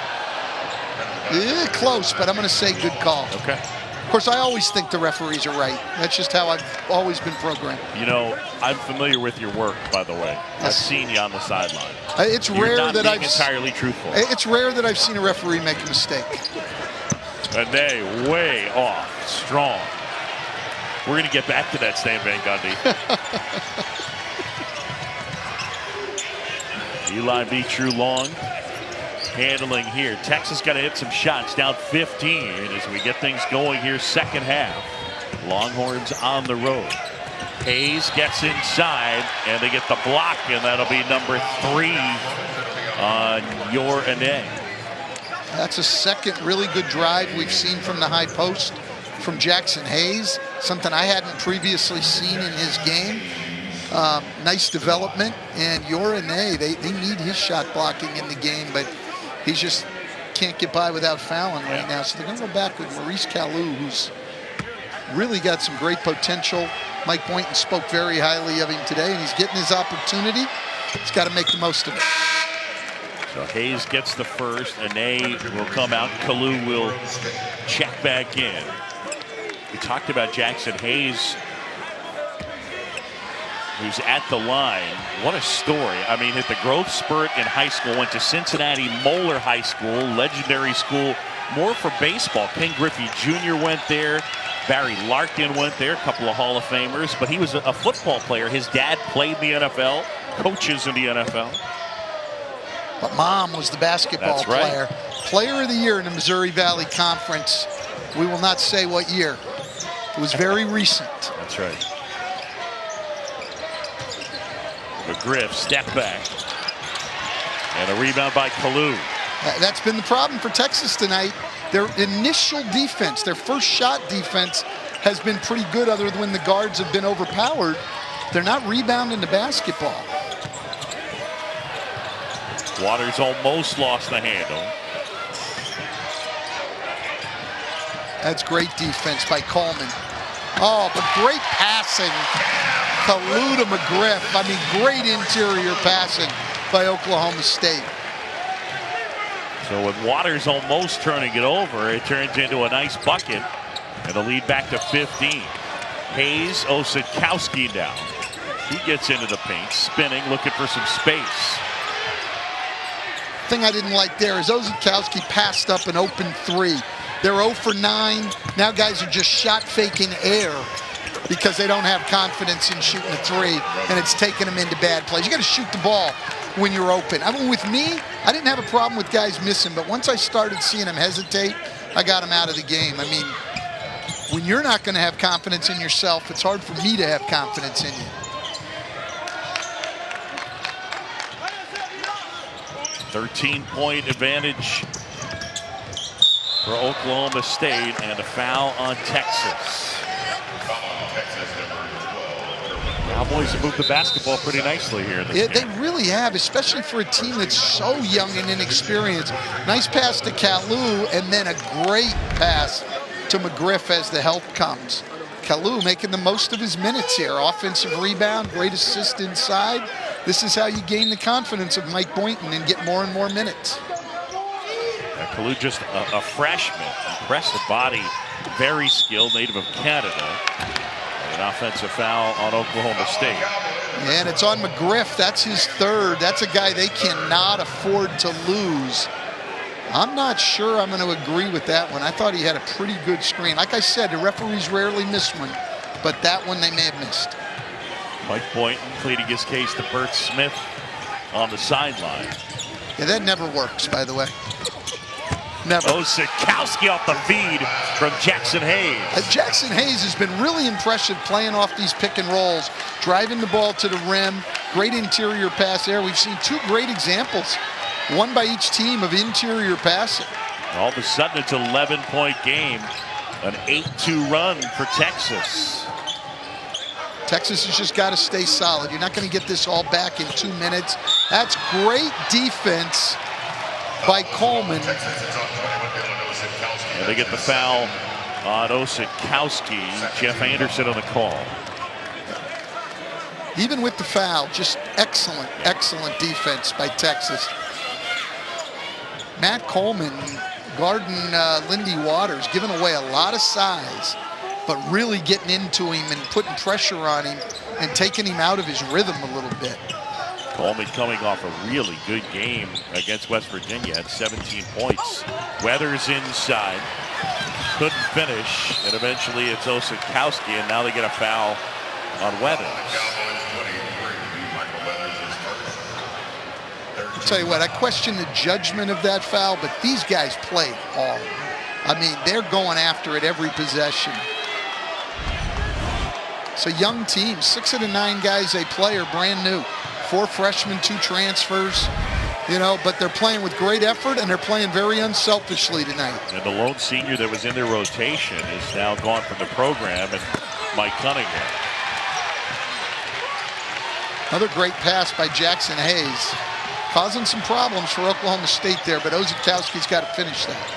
Close, but I'm going to say good call. Okay. Of course, I always think the referees are right. That's just how I've always been programmed. You know, I'm familiar with your work, by the way. I've seen you on the sideline. It's rare that I've entirely truthful. It's rare that I've seen a referee make a mistake. And they way off, strong. We're going to get back to that, Stan Van Gundy. Eli Mitru Long handling here. Texas got to hit some shots, down 15 as we get things going here second half. Longhorns on the road. Hayes gets inside and they get the block, and that'll be number 3 on Yor-Ane. That's a second really good drive we've seen from the high post from Jackson Hayes, something I hadn't previously seen in his game. Nice development, and Yor-Ane, they need his shot blocking in the game, but he just can't get by without fouling right now. So they're going to go back with Maurice Kalou, who's really got some great potential. Mike Boynton spoke very highly of him today, and he's getting his opportunity. He's got to make the most of it. So Hayes gets the first. Ane will come out. Kalou will check back in. We talked about Jackson Hayes, who's at the line. What a story. I mean, hit the growth spurt in high school, went to Cincinnati Moeller High School, legendary school, more for baseball. Ken Griffey Jr. went there. Barry Larkin went there, a couple of Hall of Famers, but he was a football player. His dad played in the NFL, coaches in the NFL. But Mom was the basketball player. Player of the year in the Missouri Valley Conference. We will not say what year. It was very recent. That's right. McGriff, step back. And a rebound by Kalou. That's been the problem for Texas tonight. Their initial defense, their first shot defense, has been pretty good other than when the guards have been overpowered. They're not rebounding the basketball. Waters almost lost the handle. That's great defense by Coleman. Oh, but great passing. Kalou to McGriff. I mean, great interior passing by Oklahoma State. So with Waters almost turning it over, it turns into a nice bucket. And a lead back to 15. Hayes, Osadkowski now. He gets into the paint, spinning, looking for some space. Thing I didn't like there is Osadkowski passed up an open 3. They're 0 for 9. Now guys are just shot faking air because they don't have confidence in shooting a 3, and it's taking them into bad plays. You got to shoot the ball when you're open. I mean, with me, I didn't have a problem with guys missing, but once I started seeing them hesitate, I got them out of the game. I mean, when you're not going to have confidence in yourself, it's hard for me to have confidence in you. 13-point advantage for Oklahoma State, and a foul on Texas. Cowboys have moved the basketball pretty nicely here in this Yeah, game. they really have, especially for a team that's so young and inexperienced. Nice pass to Kalu, and then a great pass to McGriff as the help comes. Kalu making the most of his minutes here. Offensive rebound, great assist inside. This is how you gain the confidence of Mike Boynton and get more and more minutes. Kalu, just a freshman, impressive body, very skilled, native of Canada. An offensive foul on Oklahoma State. And it's on McGriff. That's his third. That's a guy they cannot afford to lose. I'm not sure I'm going to agree with that one. I thought he had a pretty good screen. Like I said, the referees rarely miss one, but that one they may have missed. Mike Boynton pleading his case to Bert Smith on the sideline. Yeah, that never works, by the way. Never. Osikowski off the feed from Jackson Hayes. Jackson Hayes has been really impressive playing off these pick and rolls, driving the ball to the rim. Great interior pass there. We've seen two great examples, one by each team, of interior passing. All of a sudden, it's an 11-point game, an 8-2 run for Texas. Texas has just got to stay solid. You're not going to get this all back in 2 minutes. That's great defense by Coleman. And they get the foul on Osikowski. Jeff Anderson on the call. Even with the foul, just excellent, excellent defense by Texas. Matt Coleman guarding Lindy Waters, giving away a lot of size, but really getting into him and putting pressure on him and taking him out of his rhythm a little bit. Coleman coming off a really good game against West Virginia at 17 points. Weathers inside, couldn't finish, and eventually it's Osikowski, and now they get a foul on Weathers. I'll tell you what, I question the judgment of that foul, but these guys play hard. I mean, they're going after it every possession. It's a young team. 6 of the 9 guys they play are brand new. 4 freshmen, 2 transfers, you know, but they're playing with great effort and they're playing very unselfishly tonight. And the lone senior that was in their rotation is now gone from the program, and Mike Cunningham. Another great pass by Jackson Hayes. Causing some problems for Oklahoma State there, but Osikowski's got to finish that.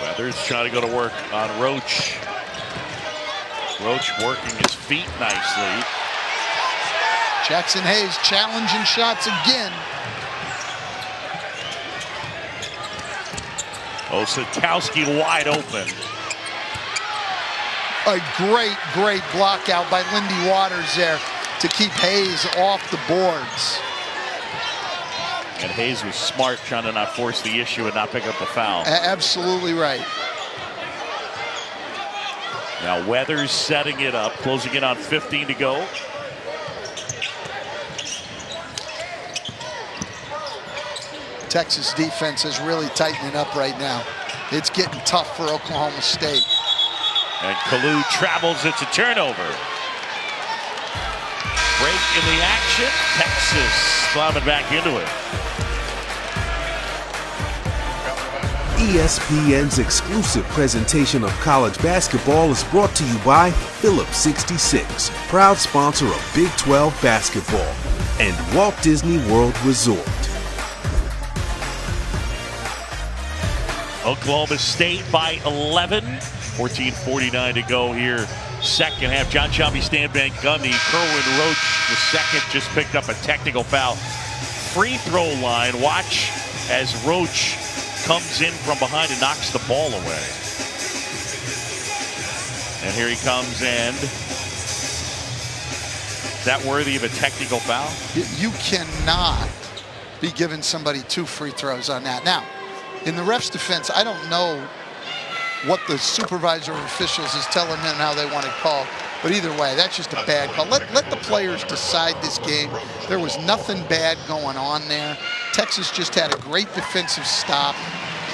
Weathers trying to go to work on Roach. Roach working his feet nicely. Jackson Hayes challenging shots again. Osikowski wide open. A great, great block out by Lindy Waters there to keep Hayes off the boards. And Hayes was smart, trying to not force the issue and not pick up the foul. Absolutely right. Now Weathers setting it up, closing in on 15 to go. Texas defense is really tightening up right now. It's getting tough for Oklahoma State. And Kalu travels, it's a turnover. Break in the action, Texas climbing back into it. ESPN's exclusive presentation of college basketball is brought to you by Phillips 66, proud sponsor of Big 12 basketball, and Walt Disney World Resort. Oklahoma State by 11. 14:49 to go here. Second half. John Chubby, Stan Van Gundy, Kerwin Roach, the second, just picked up a technical foul. Free throw line. Watch as Roach comes in from behind and knocks the ball away. And here he comes, and is that worthy of a technical foul? You cannot be giving somebody 2 free throws on that. Now, in the ref's defense, I don't know what the supervisor of officials is telling them how they want it called. But either way, that's just a bad call. Let the players decide this game. There was nothing bad going on there. Texas just had a great defensive stop,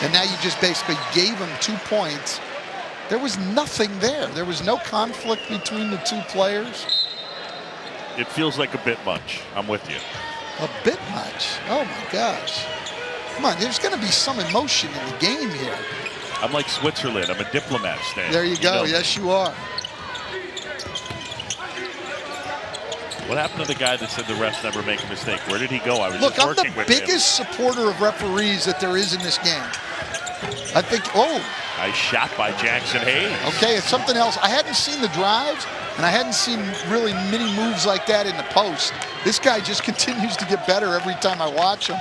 and now you just basically gave them 2 points. There was nothing there. There was no conflict between the 2 players. it feels like a bit much. I'm with you. A bit much. Oh my gosh. Come on, there's going to be some emotion in the game here. I'm like Switzerland. I'm a diplomat, Stan. There you go. know. Yes, you are. What happened to the guy that said the refs never make a mistake? Where did he go? I was Look, just I'm working the with him. biggest supporter of referees that there is in this game. I think, oh, Nice shot by Jackson Hayes. okay, it's something else. I hadn't seen the drives, and I hadn't seen really many moves like that in the post. This guy just continues to get better every time I watch him.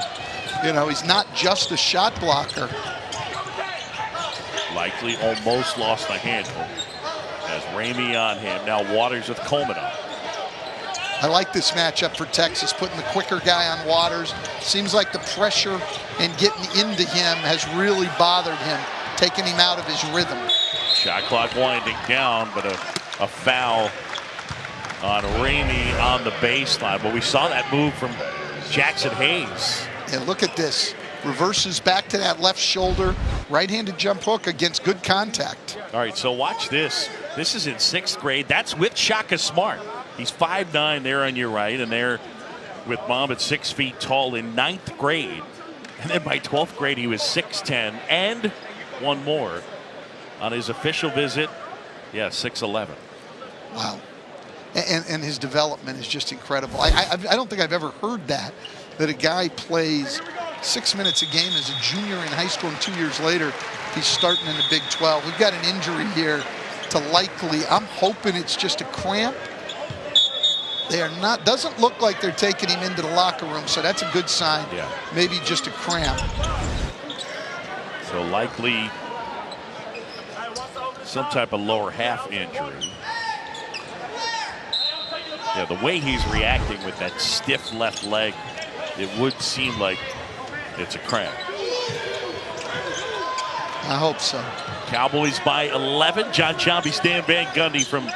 You know, he's not just a shot blocker. Likely almost lost a handle. Has Ramey on him. Now Waters with Coleman on. I like this matchup for Texas, putting the quicker guy on Waters. Seems like the pressure and getting into him has really bothered him, taking him out of his rhythm. Shot clock winding down, but a foul on Ramey on the baseline. But we saw that move from Jackson Hayes. And look at this. Reverses back to that left shoulder, right-handed jump hook against good contact. All right, so watch this. This is in 6th grade. That's with Shaka Smart. He's 5'9" there on your right, and there with Mom at 6 feet tall in 9th grade. And then by 12th grade, he was 6'10", and one more on his official visit. Yeah, 6'11". Wow. And his development is just incredible. I don't think I've ever heard that a guy plays 6 minutes a game as a junior in high school, and 2 years later, he's starting in the Big 12. We've got an injury here to likely, I'm hoping it's just a cramp. They are not, doesn't look like they're taking him into the locker room, so that's a good sign. Yeah. Maybe just a cramp. So likely some type of lower half injury. Yeah, the way he's reacting with that stiff left leg, it would seem like it's a cramp. I hope so. Cowboys by 11. John Chompy, Stan Van Gundy from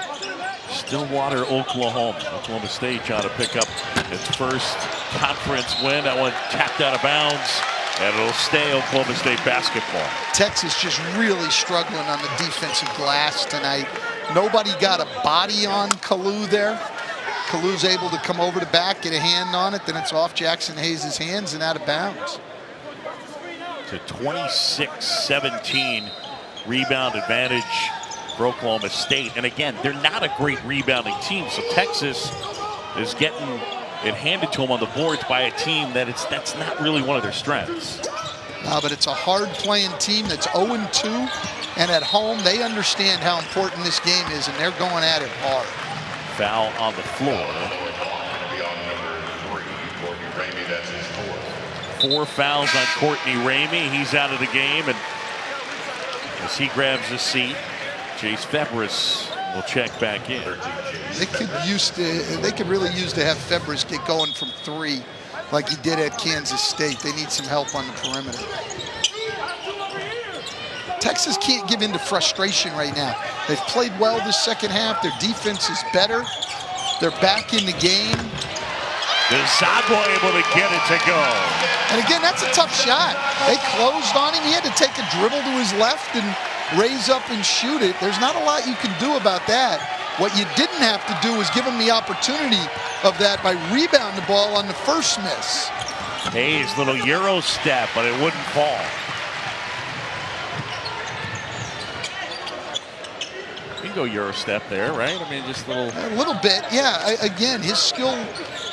Stillwater, Oklahoma. Oklahoma State trying to pick up its first conference win. That one tapped out of bounds, and it'll stay Oklahoma State basketball. Texas just really struggling on the defensive glass tonight. Nobody got a body on Kalu there. Kalu's able to come over the back, get a hand on it, then it's off Jackson Hayes' hands and out of bounds. To 26-17 rebound advantage for Oklahoma State. And again, they're not a great rebounding team, so Texas is getting it handed to them on the boards by a team that's not really one of their strengths. But it's a hard-playing team that's 0-2, and at home they understand how important this game is, and they're going at it hard. Foul on the floor. Going to be on number 3, Courtney Ramey. That's his 4th. 4 fouls on Courtney Ramey. He's out of the game, and as he grabs a seat, Chase Febris will check back in. They could really use to have Febris get going from 3 like he did at Kansas State. They need some help on the perimeter. Texas can't give in to frustration right now. They've played well this second half. Their defense is better. They're back in the game. Desagua able to get it to go. And again, that's a tough shot. They closed on him. He had to take a dribble to his left and raise up and shoot it. There's not a lot you can do about that. What you didn't have to do was give him the opportunity of that by rebounding the ball on the first miss. Hayes, little Euro step, but it wouldn't fall. You can go Euro step there, right? I mean, just a little bit, yeah. Again, his skill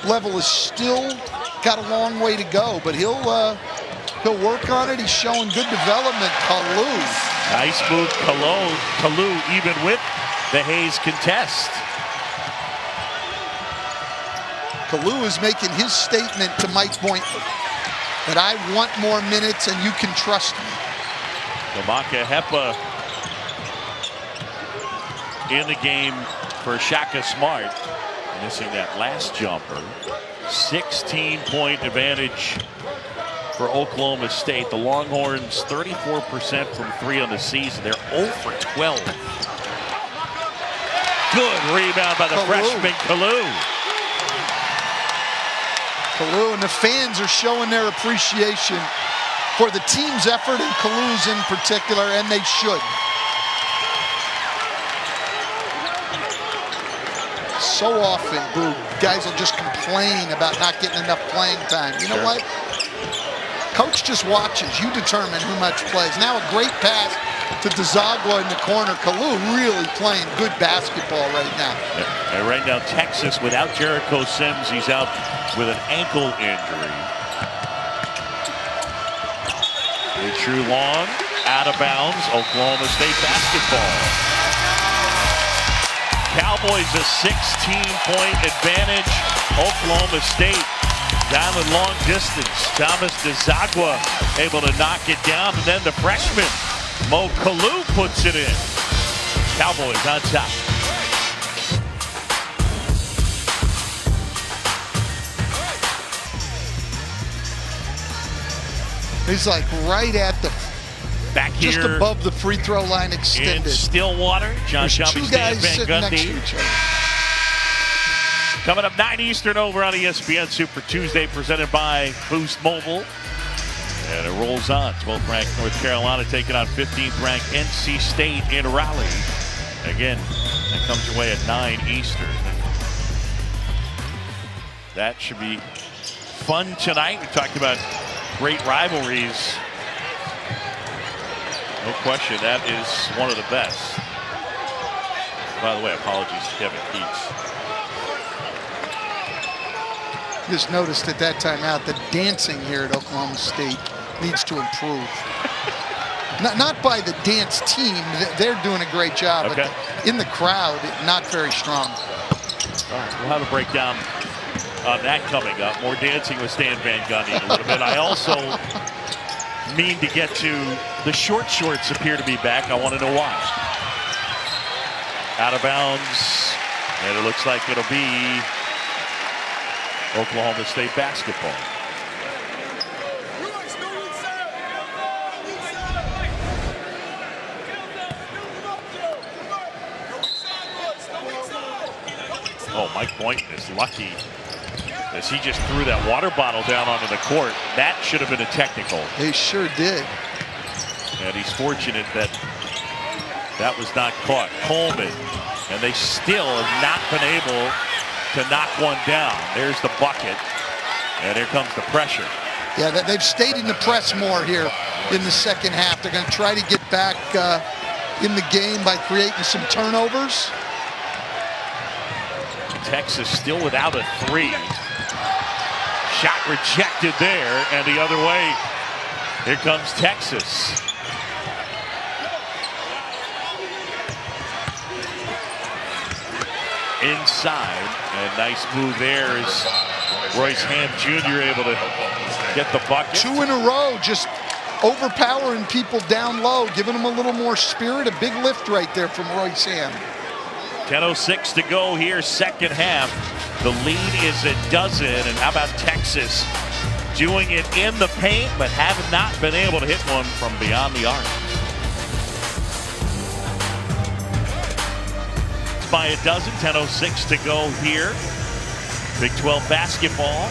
level is still got a long way to go, but he'll work on it. He's showing good development. Kalu. Nice move, Kalu, even with the Hayes contest. Kalu is making his statement to Mike Boynton that I want more minutes and you can trust me. Kamaka Hepa in the game for Shaka Smart, missing that last jumper. 16-point advantage for Oklahoma State. The Longhorns 34% from 3 on the season. They're 0 for 12. Good rebound by the freshman Kalu. Kalu and the fans are showing their appreciation for the team's effort and Kalu's in particular, and they should. so often, Boo, guys will just complain about not getting enough playing time. You know what? Coach just watches. You determine who much plays. Now a great pass to Dzagwa in the corner. Kalu really playing good basketball right now. And right now, Texas without Jericho Sims. He's out with an ankle injury. A true long, out of bounds, Oklahoma State basketball. Cowboys a 16-point advantage. Oklahoma State down in long distance. Thomas Dzagwa able to knock it down, and then the freshman Mo Kalu puts it in. Cowboys on top. He's like right at the back here, just above the free throw line, extended. In Stillwater, John Shelby, two Stan guys Van sitting next to Gundy. each other. Coming up 9 Eastern over on ESPN Super Tuesday, presented by Boost Mobile. And it rolls on. 12th ranked North Carolina taking on 15th ranked NC State in Raleigh. Again, that comes your way at 9 Eastern. That should be fun tonight. We talked about great rivalries. No question, that is one of the best. By the way, apologies to Kevin Keats. Just noticed at that timeout the dancing here at Oklahoma State needs to improve. not by the dance team. They're doing a great job. Okay. But in the crowd, not very strong. All right, we'll have a breakdown on that coming up. More dancing with Stan Van Gundy in a little bit. I also mean to get to the short shorts appear to be back. I want to know why. Out of bounds, and it looks like it'll be Oklahoma State basketball. Oh, Mike Boynton is lucky as he just threw that water bottle down onto the court. That should have been a technical. They sure did. And he's fortunate that that was not caught. Coleman, and they still have not been able to knock one down. There's the bucket, and here comes the pressure. Yeah, they've stayed in the press more here in the second half. They're going to try to get back in the game by creating some turnovers. Texas still without a three. Shot rejected there, and the other way, here comes Texas. Inside, and nice move there is Royce Ham Jr. able to get the bucket. 2 in a row, just overpowering people down low, giving them a little more spirit. A big lift right there from Royce Ham. 10:06 to go here, second half. The lead is a dozen, and how about Texas doing it in the paint, but have not been able to hit one from beyond the arc. By a dozen, 10:06 to go here. Big 12 basketball.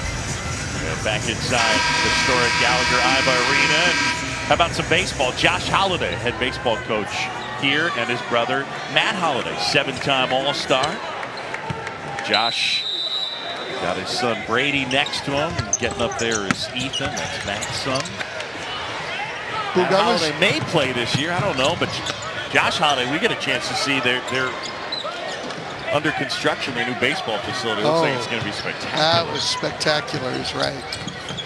And back inside historic Gallagher-Iba Arena. And how about some baseball? Josh Holliday, head baseball coach here, and his brother Matt Holliday, 7-time All-Star. Josh got his son Brady next to him, and getting up there is Ethan. That's Matt's son. Matt Holliday may play this year, I don't know, but Josh Holliday, we get a chance to see their under construction, their new baseball facility. Looks like it's going to be spectacular. That was spectacular, he's right.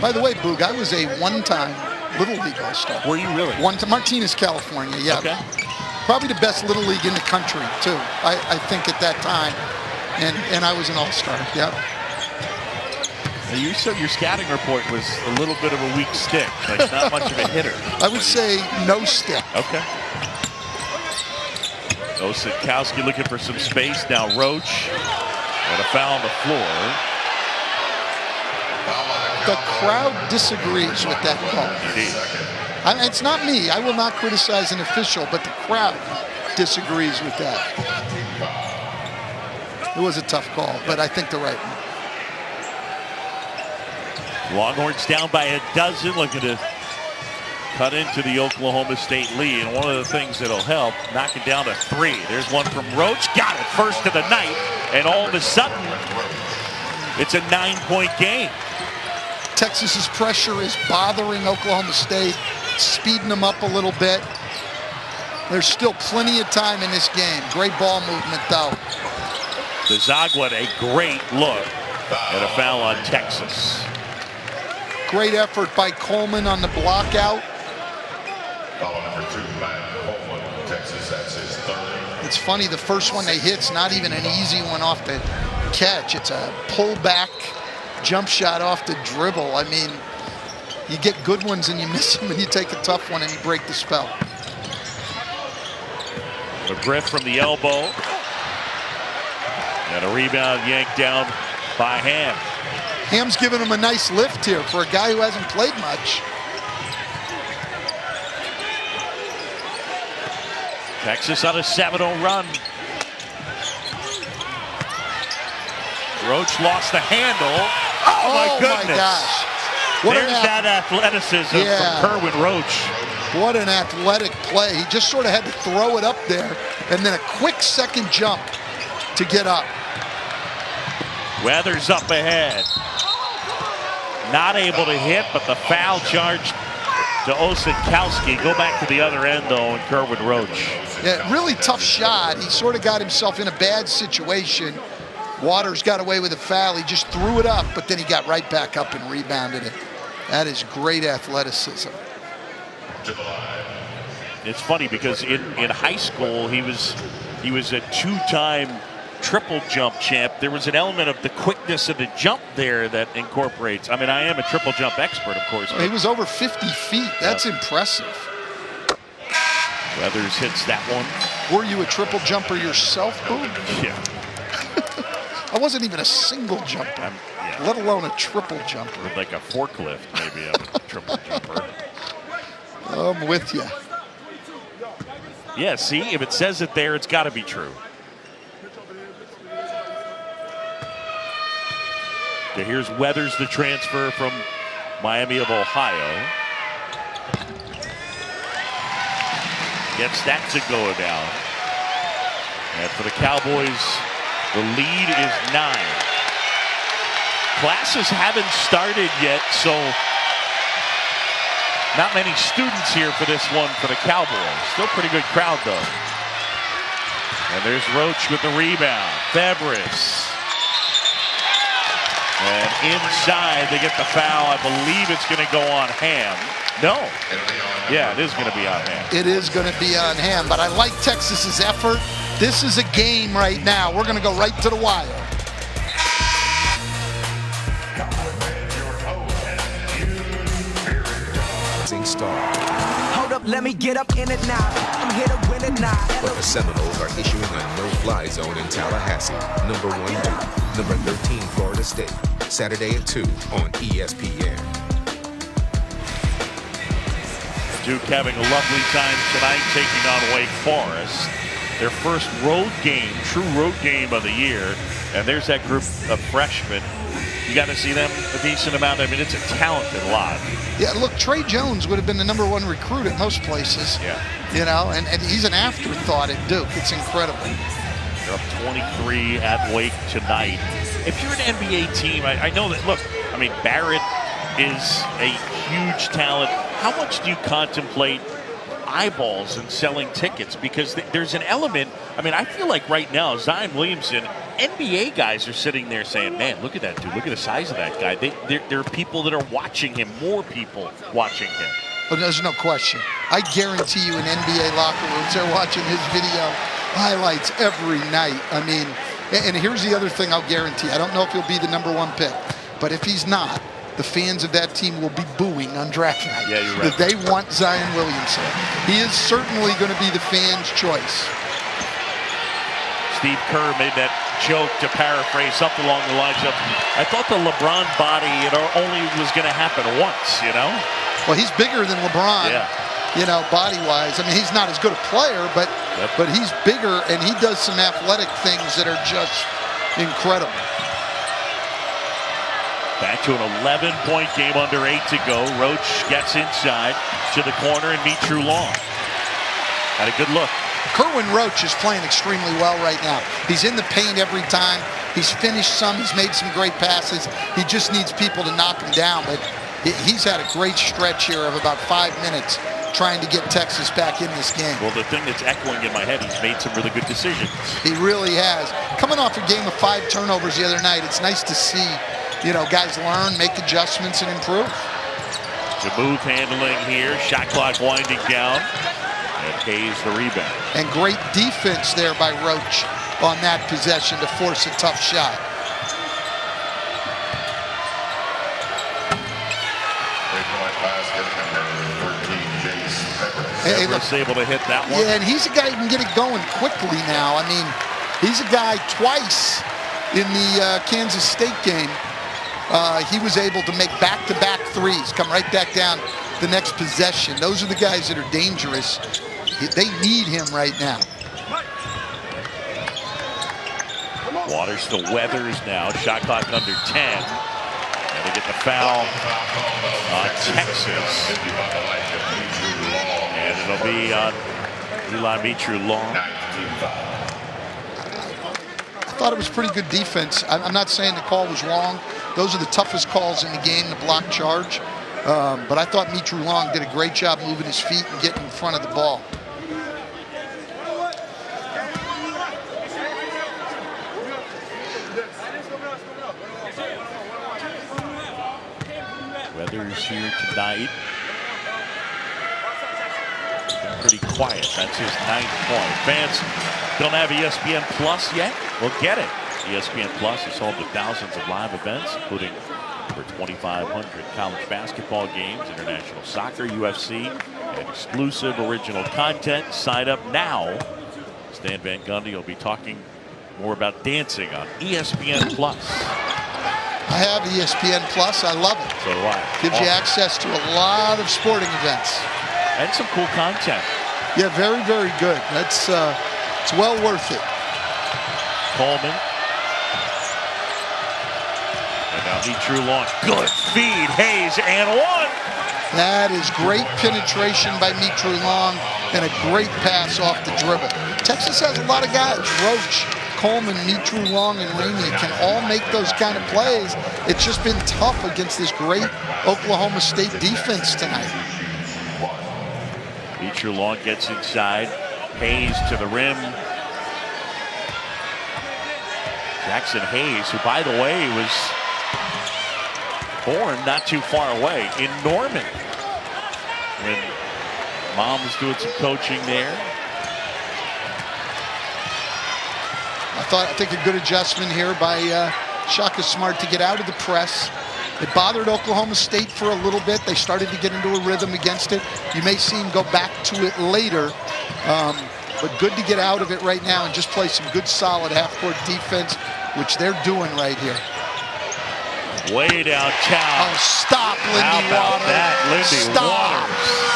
By the way, Boog, I was a one-time Little League All-Star. Were you really? Martinez, California, yeah. Okay. Probably the best Little League in the country, too, I think at that time. And I was an All-Star, yeah. Your scouting report was a little bit of a weak stick, like not much of a hitter. I would say no stick. Okay. Osikowski looking for some space. Now Roach. And a foul on the floor. The crowd disagrees with that call. Indeed. It's not me. I will not criticize an official, but the crowd disagrees with that. It was a tough call, but I think the right one. Longhorns down by a dozen, looking to cut into the Oklahoma State lead. And one of the things that'll help, knock it down to 3. There's one from Roach. Got it. First of the night. And all of a sudden, it's a 9-point game. Texas's pressure is bothering Oklahoma State, speeding them up a little bit. There's still plenty of time in this game. Great ball movement, though. The Zagwood, a great look, and a foul on Texas. Great effort by Coleman on the block out. Foul number 2, Matt Coleman, Texas. That's his third. It's funny, the first one they hit's not even an easy one off the catch. It's a pullback jump shot off the dribble. I mean, you get good ones and you miss them, and you take a tough one and you break the spell. McGriff from the elbow. And a rebound yanked down by Ham. Ham's giving him a nice lift here for a guy who hasn't played much. Texas on a 7-0 run. Roach lost the handle. Oh my goodness. My gosh. What There's that athleticism from Kerwin Roach. What an athletic play. He just sort of had to throw it up there and then a quick second jump to get up. Weathers up ahead. Not able to hit, but the foul charge to Osenkowski. Go back to the other end, though, and Kerwin Roach. Yeah, really tough shot. He sort of got himself in a bad situation. Waters got away with a foul. He just threw it up, but then he got right back up and rebounded it. That is great athleticism. It's funny because in high school, he was a 2-time triple jump champ. There was an element of the quickness of the jump there that incorporates. I mean, I am a triple jump expert, of course. He was over 50 feet. That's impressive. Weathers hits that one. Were you a triple jumper yourself, Boone? Yeah. I wasn't even a single jumper, let alone a triple jumper. With like a forklift, maybe a triple jumper. I'm with you. Yeah, see, if it says it there, it's got to be true. So here's Weathers, the transfer from Miami of Ohio. Gets that to go down. And for the Cowboys, the lead is 9. Classes haven't started yet, so not many students here for this one for the Cowboys. Still pretty good crowd, though. And there's Roach with the rebound. Febres. And inside, they get the foul. I believe it's going to go on Ham. No. Yeah, it is going to be on Ham. It is going to be on Ham, but I like Texas's effort. This is a game right now. We're going to go right to the wire. Star. Hold up, let me get up in it now. I'm here to win it now. But the Seminoles are issuing a no-fly zone in Tallahassee. Number 1 Duke, number 13 Florida State. Saturday at 2 on ESPN. Duke having a lovely time tonight taking on Wake Forest. Their first road game, true road game of the year. And there's that group of freshmen. You got to see them a decent amount. I mean, it's a talented lot. Yeah, look, Trey Jones would have been the number 1 recruit at most places. Yeah. You know, and he's an afterthought at Duke. It's incredible. They're up 23 at Wake tonight. If you're an NBA team, I know that, look, I mean, Barrett is a huge talent. How much do you contemplate eyeballs and selling tickets? Because there's an element, I mean, I feel like right now, Zion Williamson, NBA guys are sitting there saying, man, look at that dude. Look at the size of that guy. There are people that are watching him, more people watching him. But there's no question. I guarantee you in NBA locker rooms, they're watching his video highlights every night. I mean, and here's the other thing I'll guarantee. I don't know if he'll be the number 1 pick, but if he's not, the fans of that team will be booing on draft night. Yeah, you're right. They want Zion Williamson. He is certainly going to be the fans' choice. Steve Kerr made that joke, to paraphrase, something along the lines of, I thought the LeBron body, only was going to happen once, you know? Well, he's bigger than LeBron, you know, body-wise. I mean, he's not as good a player, but he's bigger, and he does some athletic things that are just incredible. Back to an 11-point game, under 8 to go. Roach gets inside to the corner and meets True Long. Had a good look. Kerwin Roach is playing extremely well right now. He's in the paint every time. He's finished some. He's made some great passes. He just needs people to knock him down. But he's had a great stretch here of about 5 minutes trying to get Texas back in this game. Well, the thing that's echoing in my head, he's made some really good decisions. He really has. Coming off a game of 5 turnovers the other night, it's nice to see, guys learn, make adjustments, and improve. Smooth handling here. Shot clock winding down. And Hayes the rebound. And great defense there by Roach on that possession to force a tough shot. Hey, look, able to hit that one. Yeah, and he's a guy who can get it going quickly now. I mean, he's a guy twice in the Kansas State game. He was able to make back-to-back threes, come right back down the next possession. Those are the guys that are dangerous. They need him right now. Waters to Weathers now. Shot clock under 10. And they get the foul on Texas. And it'll be on Eli Mitru-Long. I thought it was pretty good defense. I'm not saying the call was wrong. Those are the toughest calls in the game, the block charge. But I thought Mitru-Long did a great job moving his feet and getting in front of the ball. Weathers here tonight. Pretty quiet. That's his 9th point. Fans don't have ESPN Plus yet? Well, get it. ESPN Plus is home to thousands of live events, including over 2,500 college basketball games, international soccer, UFC, and exclusive original content. Sign up now. Stan Van Gundy will be talking more about dancing on ESPN Plus. I have ESPN Plus. I love it. So do I. Gives you access to a lot of sporting events. And some cool content. Yeah, very, very good. That's it's well worth it. Coleman. And now Mitru-Long. Good feed. Hayes and one. That is great penetration by Mitru-Long and a great pass off the dribble. Texas has a lot of guys. Roach, Coleman, Mitru-Long, and Ramey can all make those kind of plays. It's just been tough against this great Oklahoma State defense tonight. Mitru-Long gets inside. Hayes to the rim. Jackson Hayes, who, by the way, was born not too far away in Norman when Mom was doing some coaching there. I think a good adjustment here by Shaka Smart to get out of the press. It bothered Oklahoma State for a little bit. They started to get into a rhythm against it. You may see him go back to it later, but good to get out of it right now and just play some good, solid half-court defense, which they're doing right here. Way downtown. Oh, stop, Lindy How about Waters. that, Lindy Stop. Waters.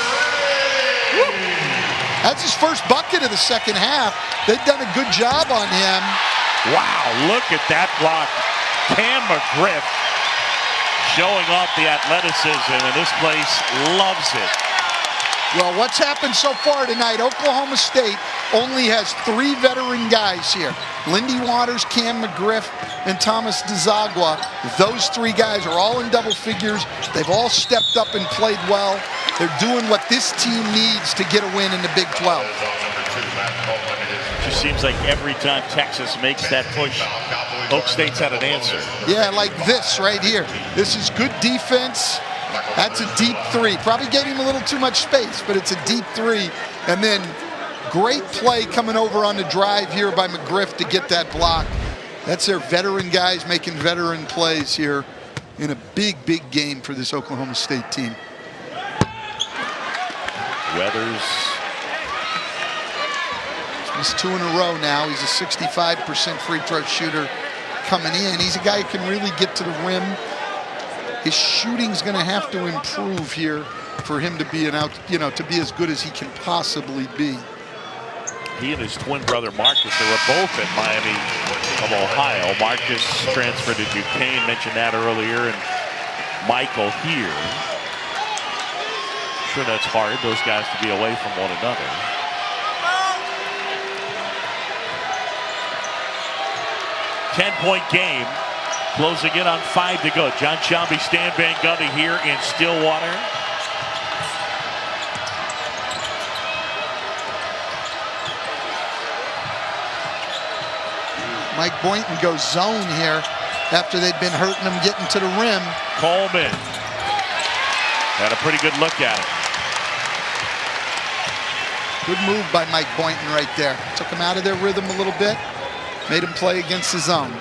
That's his first bucket of the second half. They've done a good job on him. Wow, look at that block. Cam McGriff showing off the athleticism, and this place loves it. Well, what's happened so far tonight, Oklahoma State only has 3 veteran guys here. Lindy Waters, Cam McGriff, and Thomas DeZagua. Those 3 guys are all in double figures. They've all stepped up and played well. They're doing what this team needs to get a win in the Big 12. Just seems like every time Texas makes that push, Oak State's had an answer. Yeah, like this right here. This is good defense. That's a deep 3. Probably gave him a little too much space, but it's a deep 3. And then great play coming over on the drive here by McGriff to get that block. That's their veteran guys making veteran plays here in a big, big game for this Oklahoma State team. Weathers. He's 2 in a row now. He's a 65% free throw shooter coming in. He's a guy who can really get to the rim. His shooting's going to have to improve here for him to be to be as good as he can possibly be. He and his twin brother Marcus, they were both at Miami of Ohio. Marcus transferred to Duquesne, mentioned that earlier, and Michael here. I'm sure that's hard, those guys to be away from one another. 10-point game. Closing in on 5 to go. John Shelby, Stan Van Gundy here in Stillwater. Mike Boynton goes zone here after they'd been hurting him getting to the rim. Coleman had a pretty good look at it. Good move by Mike Boynton right there. Took him out of their rhythm a little bit. Made him play against the zone.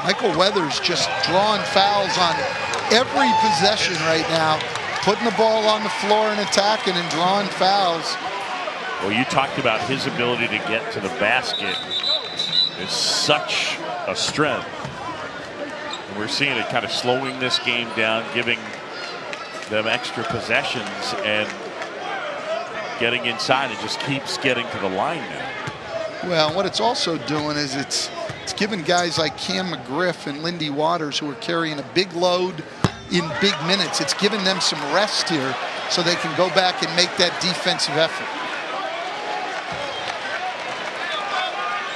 Michael Weathers just drawing fouls on every possession right now. Putting the ball on the floor and attacking and drawing fouls. Well, you talked about his ability to get to the basket is such a strength. And we're seeing it kind of slowing this game down, giving them extra possessions and getting inside. It just keeps getting to the line now. Well, what it's also doing is it's giving guys like Cam McGriff and Lindy Waters, who are carrying a big load in big minutes, it's giving them some rest here so they can go back and make that defensive effort.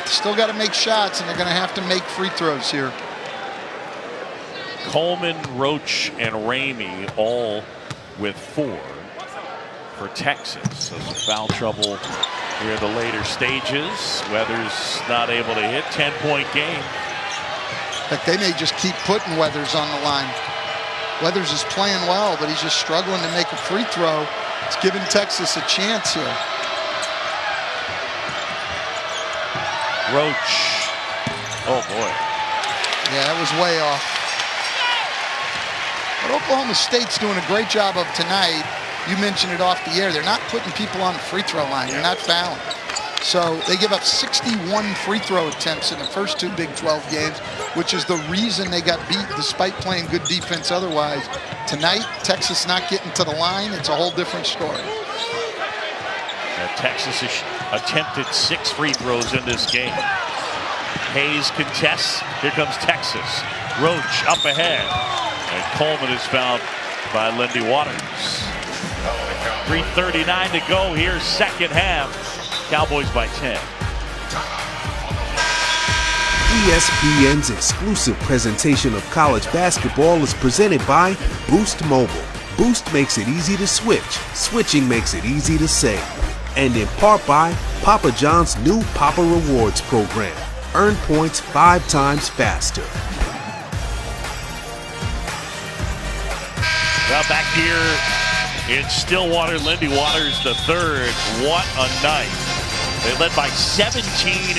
Still got to make shots, and they're going to have to make free throws here. Coleman, Roach, and Ramey all with 4 for Texas. So some foul trouble here in the later stages. Weathers not able to hit. 10-point game. Heck, they may just keep putting Weathers on the line. Weathers is playing well, but he's just struggling to make a free throw. It's giving Texas a chance here. Roach. Oh, boy. Yeah, that was way off. But Oklahoma State's doing a great job of tonight. You mentioned it off the air. They're not putting people on the free throw line. They're not fouling. So they give up 61 free throw attempts in the first 2 Big 12 games, which is the reason they got beat despite playing good defense otherwise. Tonight, Texas not getting to the line. It's a whole different story. Texas has attempted 6 free throws in this game. Hayes contests. Here comes Texas. Roach up ahead. And Coleman is fouled by Lindy Waters. 3:39 to go here, second half. Cowboys by 10. ESPN's exclusive presentation of college basketball is presented by Boost Mobile. Boost makes it easy to switch. Switching makes it easy to save. And in part by Papa John's new Papa Rewards program. Earn points 5 times faster. Well, back here in Stillwater, Lindy Waters the third. What a night. They led by 17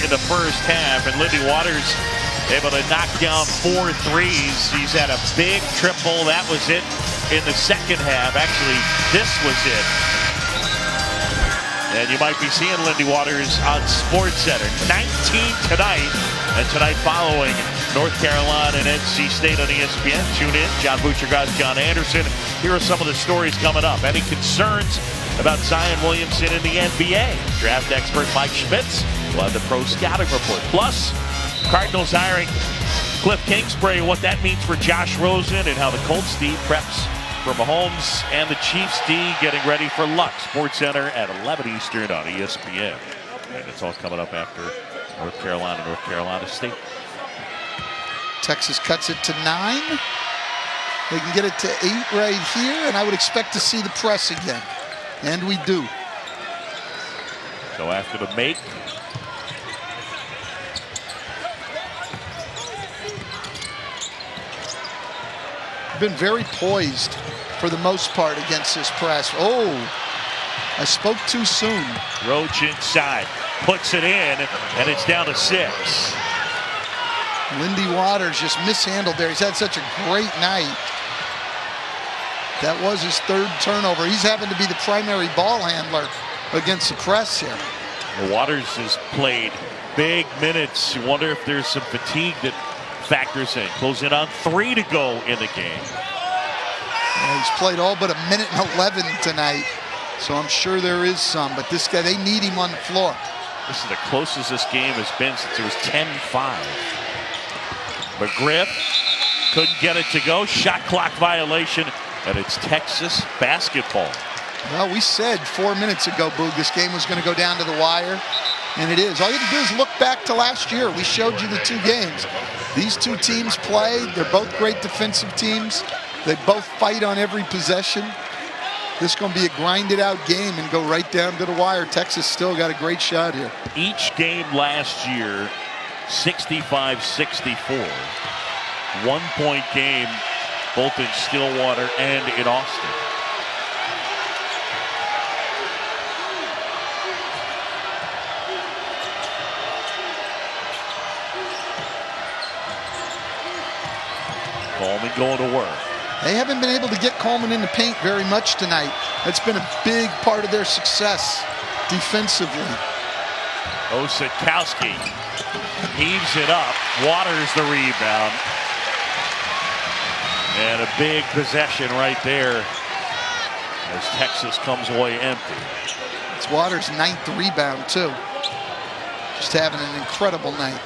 in the first half, and Lindy Waters able to knock down 4 threes. He's had a big triple. That was it in the second half. Actually, this was it. And you might be seeing Lindy Waters on SportsCenter. 19 tonight, and tonight following North Carolina and NC State on ESPN. Tune in. John Butcher, John Anderson. Here are some of the stories coming up. Any concerns about Zion Williamson in the NBA? Draft expert Mike Schmitz will have the pro scouting report. Plus, Cardinals hiring Cliff Kingsbury, what that means for Josh Rosen and how the Colts D preps for Mahomes and the Chiefs D getting ready for Luck. SportsCenter at 11 Eastern on ESPN. And it's all coming up after North Carolina State. Texas cuts it to 9. They can get it to 8 right here, and I would expect to see the press again. And we do. So after the make, been very poised for the most part against this press. Oh, I spoke too soon. Roach inside, puts it in, and it's down to 6. Lindy Waters just mishandled there. He's had such a great night. That was his 3rd turnover. He's having to be the primary ball handler against the press here. Waters has played big minutes. You wonder if there's some fatigue that factors in. Closing on 3 to go in the game. Yeah, he's played all but 1 minute and 11 tonight, so I'm sure there is some. But this guy, they need him on the floor. This is the closest this game has been since it was 10-5. McGriff couldn't get it to go. Shot clock violation And it's Texas basketball. Well, we said 4 minutes ago, Boog, this game was going to go down to the wire, and it is. All you have to do is look back to last year. We showed you the two games. These two teams play. They're both great defensive teams. They both fight on every possession. This is going to be a grinded-out game and go right down to the wire. Texas still got a great shot here. Each game last year, 65-64. 1 point game, both in Stillwater and in Austin. Coleman going to work. They haven't been able to get Coleman in the paint very much tonight. That's been a big part of their success defensively. Osikowski heaves it up. Waters the rebound. And a big possession right there as Texas comes away empty. It's Waters' 9th rebound, too. Just having an incredible night.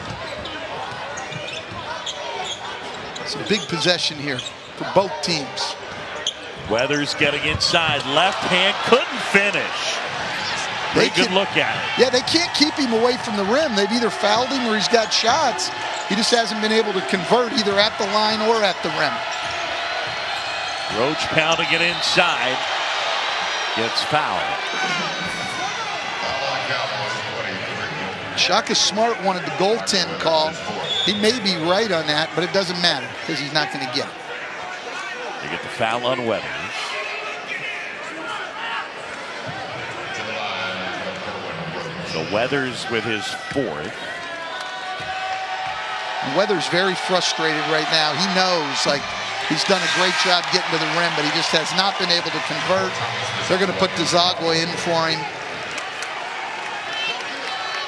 It's a big possession here for both teams. Weathers getting inside. Left hand, couldn't finish. Very good look at it. Yeah, they can't keep him away from the rim. They've either fouled him or he's got shots. He just hasn't been able to convert either at the line or at the rim. Roach pounding it inside. Gets fouled. Shaka Smart wanted the goaltend call. He may be right on that, but it doesn't matter because he's not going to get it. They get the foul on Weathers. So Weathers with his 4th. Weathers very frustrated right now. He knows, like, he's done a great job getting to the rim, but he just has not been able to convert. They're going to put Dzagwa in for him.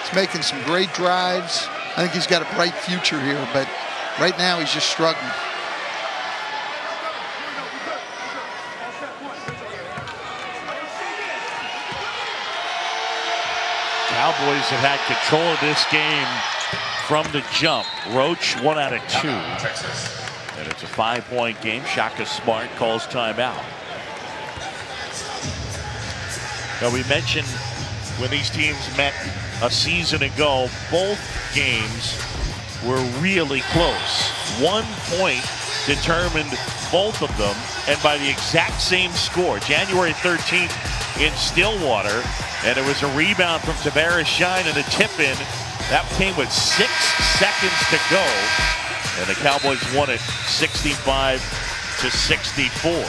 He's making some great drives. I think he's got a bright future here, but right now he's just struggling. Cowboys have had control of this game from the jump. Roach 1 out of 2. And it's a 5-point game. Shaka Smart calls timeout. Now we mentioned when these teams met a season ago, both games were really close. 1 point determined both of them, and by the exact same score. January 13th in Stillwater, and it was a rebound from Tavares Shine and a tip-in. That came with 6 seconds to go, and the Cowboys won it 65-64.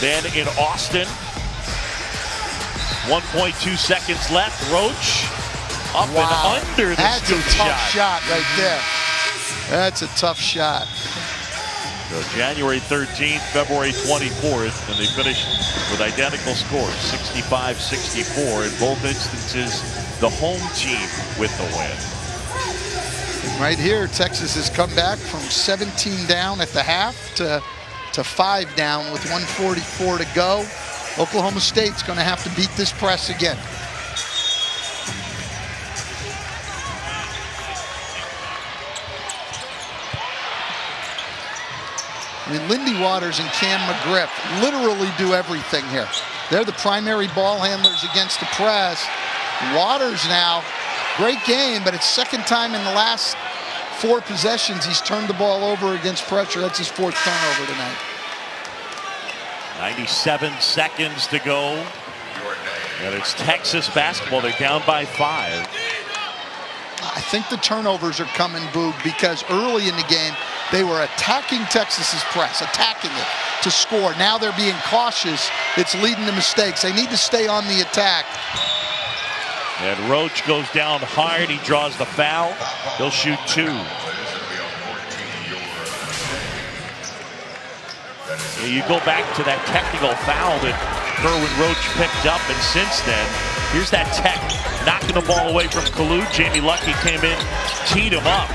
Then in Austin, 1.2 seconds left. Roach up and under the That's scoop a tough shot right there. That's a tough shot. So January 13th, February 24th, and they finished with identical scores, 65-64. In both instances, the home team with the win. Right here, Texas has come back from 17 down at the half to 5 down with 1:44 to go. Oklahoma State's going to have to beat this press again. I mean, Lindy Waters and Cam McGriff literally do everything here. They're the primary ball handlers against the press. Waters now, great game, but it's second time in the last 4 possessions he's turned the ball over against pressure. That's his 4th turnover tonight. 97 seconds to go. And it's Texas basketball. They're down by 5. I think the turnovers are coming, Boog, because early in the game, they were attacking Texas's press, attacking it to score. Now they're being cautious. It's leading to mistakes. They need to stay on the attack. And Roach goes down hard. He draws the foul. He'll shoot 2. You go back to that technical foul that Kerwin Roach picked up, and since then, here's that tech knocking the ball away from Kalu. Jamie Luckey came in, teed him up,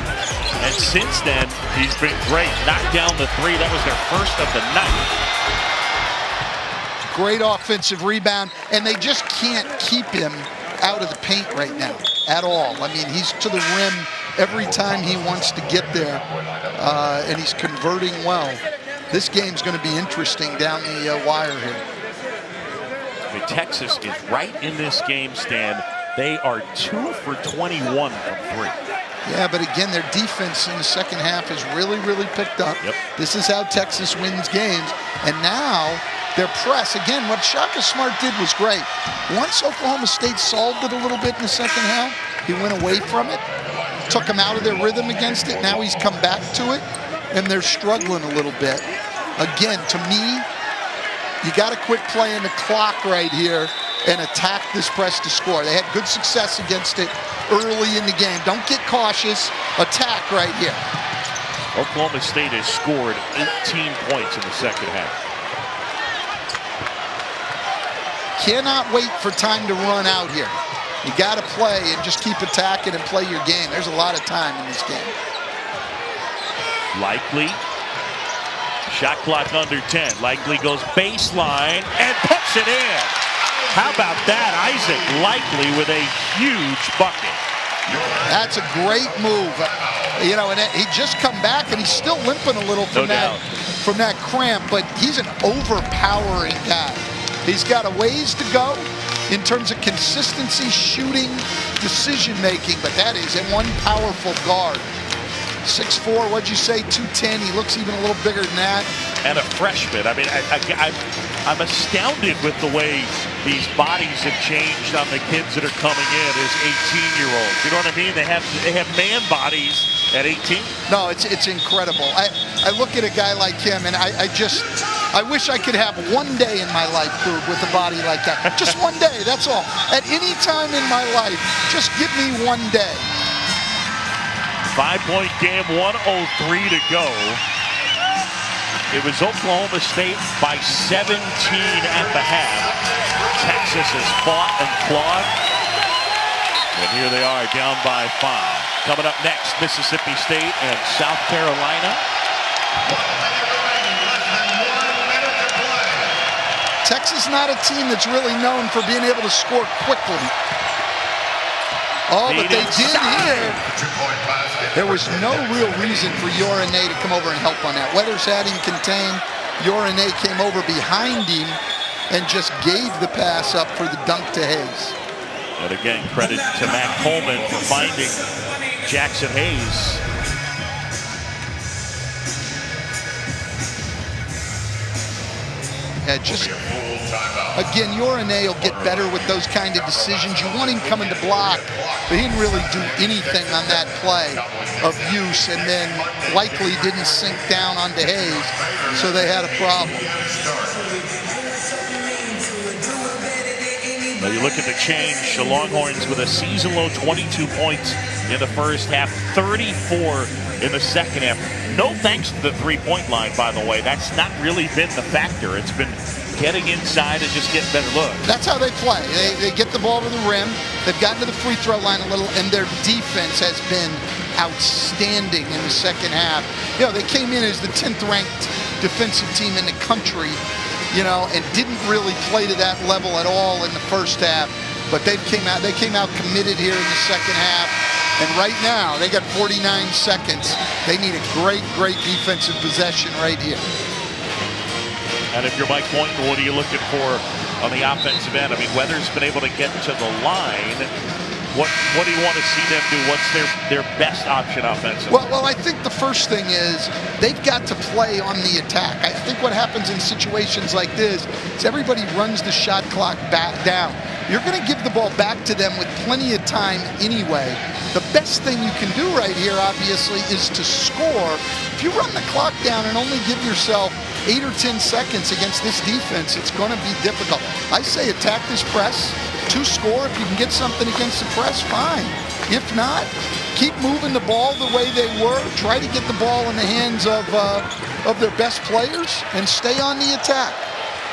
and since then, he's been great. Knocked down the 3. That was their first of the night. Great offensive rebound, and they just can't keep him out of the paint right now at all. I mean, he's to the rim every time he wants to get there, and he's converting well. this game's going to be interesting down the wire here. I mean, Texas is right in this game, Stan. They are 2 for 21 from 3. Yeah, but again, their defense in the second half has really, really picked up. Yep. This is how Texas wins games. And now their press, again, what Shaka Smart did was great. Once Oklahoma State solved it a little bit in the second half, he went away from it, took them out of their rhythm against it. Now he's come back to it, and they're struggling a little bit. Again, to me, you got to quit playing the clock right here and attack this press to score. They had good success against it early in the game. Don't get cautious. Attack right here. Oklahoma State has scored 18 points in the second half. Cannot wait for time to run out here. You got to play and just keep attacking and play your game. There's a lot of time in this game. Likely. Shot clock under 10. Likely goes baseline and puts it in. How about that? Isaac Likely with a huge bucket. That's a great move. You know, and he just come back and he's still limping a little from that cramp, but he's an overpowering guy. He's got a ways to go in terms of consistency, shooting, decision-making, but that is a one powerful guard. 6'4", what'd you say, 210. He looks even a little bigger than that. And a freshman. I mean, I'm astounded with the way these bodies have changed on the kids that are coming in as 18-year-olds. You know what I mean? They have man bodies at 18. No, it's incredible. I look at a guy like him, and I wish I could have one day in my life, Boog, with a body like that. Just one day, that's all. At any time in my life, just give me one day. 5-point game, 1:03 to go. It was Oklahoma State by 17 at the half. Texas has fought and clawed. And here they are down by 5. Coming up next, Mississippi State and South Carolina. Texas not a team that's really known for being able to score quickly. Oh, but they did here. There was no real reason for Yorane to come over and help on that. Weathers had him contained. Yorane came over behind him and just gave the pass up for the dunk to Hayes. And again, credit to Matt Coleman for finding Jackson Hayes. Yeah, just again, Yorane will get better with those kind of decisions. You want him coming to block, but he didn't really do anything on that play of use, and then Likely didn't sink down onto Hayes, so they had a problem. Now you look at the change, the Longhorns with a season-low 22 points in the first half, 34 in the second half. No thanks to the three-point line, by the way. That's not really been the factor. It's been getting inside and just getting better looks. That's how they play. They get the ball to the rim. They've gotten to the free throw line a little, and their defense has been outstanding in the second half. You know, they came in as the 10th-ranked defensive team in the country, you know, and didn't really play to that level at all in the first half. But they came out committed here in the second half. And right now, they got 49 seconds. They need a great, great defensive possession right here. And if you're Mike Boynton, what are you looking for on the offensive end? I mean, Weathers been able to get to the line. What do you want to see them do? What's their best option offensively? Well, I think the first thing is they've got to play on the attack. I think what happens in situations like this is everybody runs the shot clock back down. You're going to give the ball back to them with plenty of time anyway. The best thing you can do right here, obviously, is to score. If you run the clock down and only give yourself 8 or 10 seconds against this defense, it's going to be difficult. I say attack this press to score. If you can get something against the press, fine. If not, keep moving the ball the way they were. Try to get the ball in the hands of their best players and stay on the attack.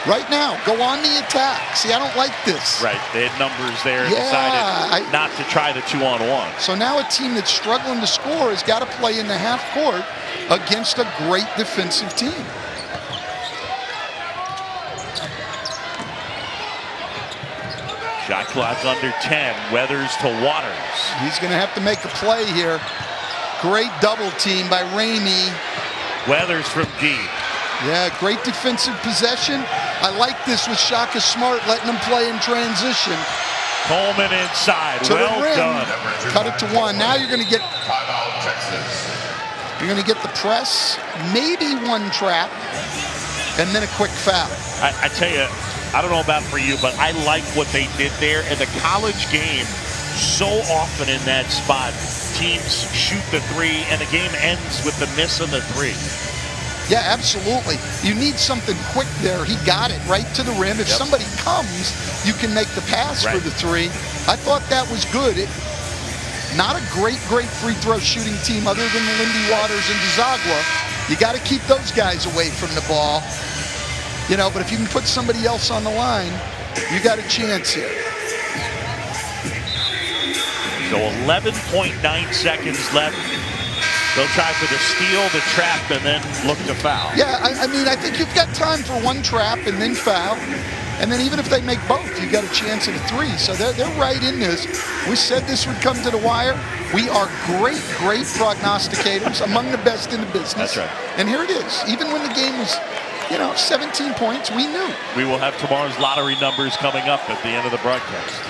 Right now, go on the attack. See, I don't like this. Right, they had numbers there and decided not to try the 2-on-1. So now a team that's struggling to score has got to play in the half court against a great defensive team. Shot clock under 10. Weathers to Waters. He's going to have to make a play here. Great double team by Ramey. Weathers from deep. Yeah, great defensive possession. I like this with Shaka Smart, letting him play in transition. Coleman inside. To well the rim. done. Cut it to one. Now you're going to get Timeout, Texas. You're going to get the press, maybe one trap, and then a quick foul. I tell you, I don't know about for you, but I like what they did there. In the college game, so often in that spot, teams shoot the three, and the game ends with the miss on the three. Yeah, absolutely. You need something quick there. He got it right to the rim. If somebody comes, you can make the pass for the three. I thought that was good. Not a great free throw shooting team other than Lindy Waters and DeZagua. You got to keep those guys away from the ball. You know, but if you can put somebody else on the line, you got a chance here. So 11.9 seconds left. They'll try for the steal, the trap, and then look to foul. Yeah, I mean, I think you've got time for one trap and then foul. And then even if they make both, you got a chance at a three. So they're right in this. We said this would come to the wire. We are great prognosticators, among the best in the business. That's right. And here it is. Even when the game was, 17 points, we knew. We will have tomorrow's lottery numbers coming up at the end of the broadcast.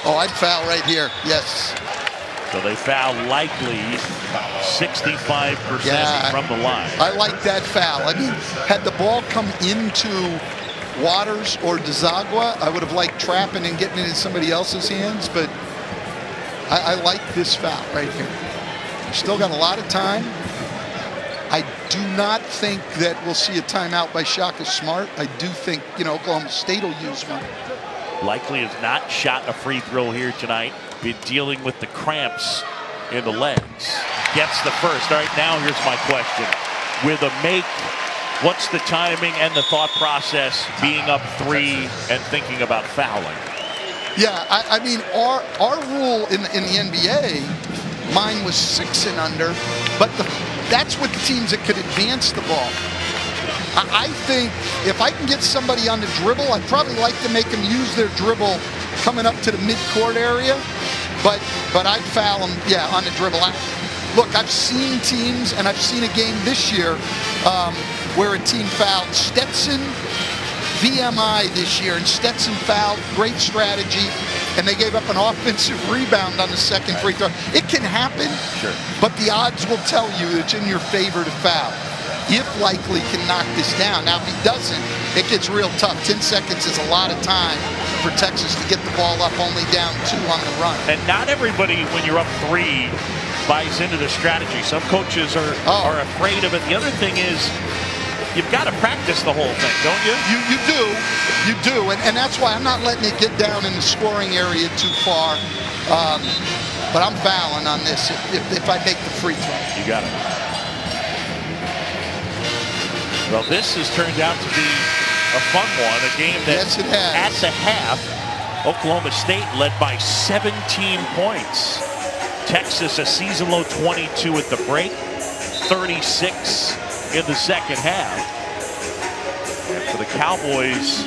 Oh, I'd foul right here. Yes. So they foul likely 65% from the line. I like that foul. I mean, had the ball come into Waters or DeZagua, I would have liked trapping and getting it in somebody else's hands, but I like this foul right here. We've still got a lot of time. I do not think that we'll see a timeout by Shaka Smart. I do think, Oklahoma State will use one. Likely has not shot a free throw here tonight. Been dealing with the cramps in the legs. Gets the first. All right, now here's my question. With a make, what's the timing and the thought process being up three and thinking about fouling? Yeah, I mean, our rule in the NBA, mine was 6 and under, but that's with the teams that could advance the ball. I think if I can get somebody on the dribble, I'd probably like to make them use their dribble coming up to the midcourt area, but I'd foul them, on the dribble. Look, I've seen teams, and I've seen a game this year where a team fouled Stetson, VMI this year, and Stetson fouled, great strategy, and they gave up an offensive rebound on the second free throw. It can happen, but the odds will tell you it's in your favor to foul. If Likely can knock this down. Now, if he doesn't, it gets real tough. 10 seconds is a lot of time for Texas to get the ball up, only down 2 on the run. And not everybody, when you're up 3, buys into the strategy. Some coaches are afraid of it. The other thing is, you've got to practice the whole thing, don't you? You do. And that's why I'm not letting it get down in the scoring area too far. But I'm fouling on this if I make the free throw. You got it. Well, this has turned out to be a fun one, a game that at the half, Oklahoma State led by 17 points. Texas a season-low 22 at the break, 36 in the second half. And for the Cowboys,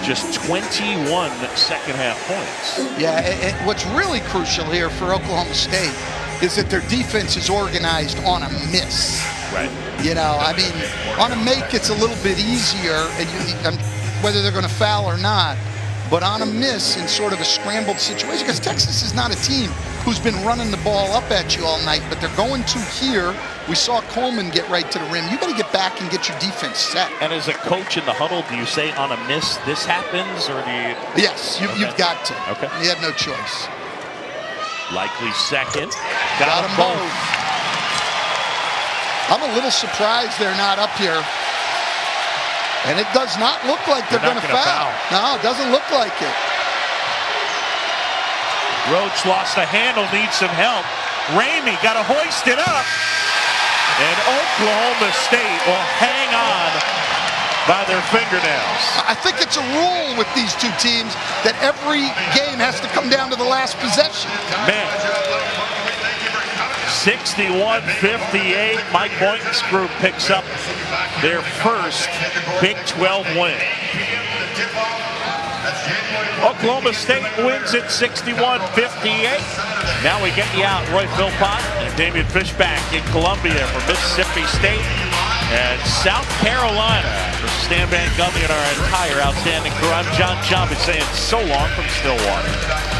just 21 second-half points. Yeah, and what's really crucial here for Oklahoma State is that their defense is organized on a miss. Right. I mean, on a make, it's a little bit easier, and whether they're going to foul or not. But on a miss in sort of a scrambled situation, because Texas is not a team who's been running the ball up at you all night, but they're going to here. We saw Coleman get right to the rim. You got to get back and get your defense set. And as a coach in the huddle, do you say on a miss this happens, or do you? Yes, you've got to. Okay. You have no choice. Likely second. Got them both. I'm a little surprised they're not up here. And it does not look like they're going to foul. No, it doesn't look like it. Roach lost the handle, needs some help. Ramey got to hoist it up. And Oklahoma State will hang on by their fingernails. I think it's a rule with these two teams that every game has to come down to the last possession. Man. 61-58. Mike Boynton's group picks up their first Big 12 win. Oklahoma State wins it 61-58. Now we get you out Roy Philpott and Damian Fishback in Columbia for Mississippi State. and South Carolina. For Stan Van Gundy and our entire outstanding crew, I'm John Jumpy saying so long from Stillwater.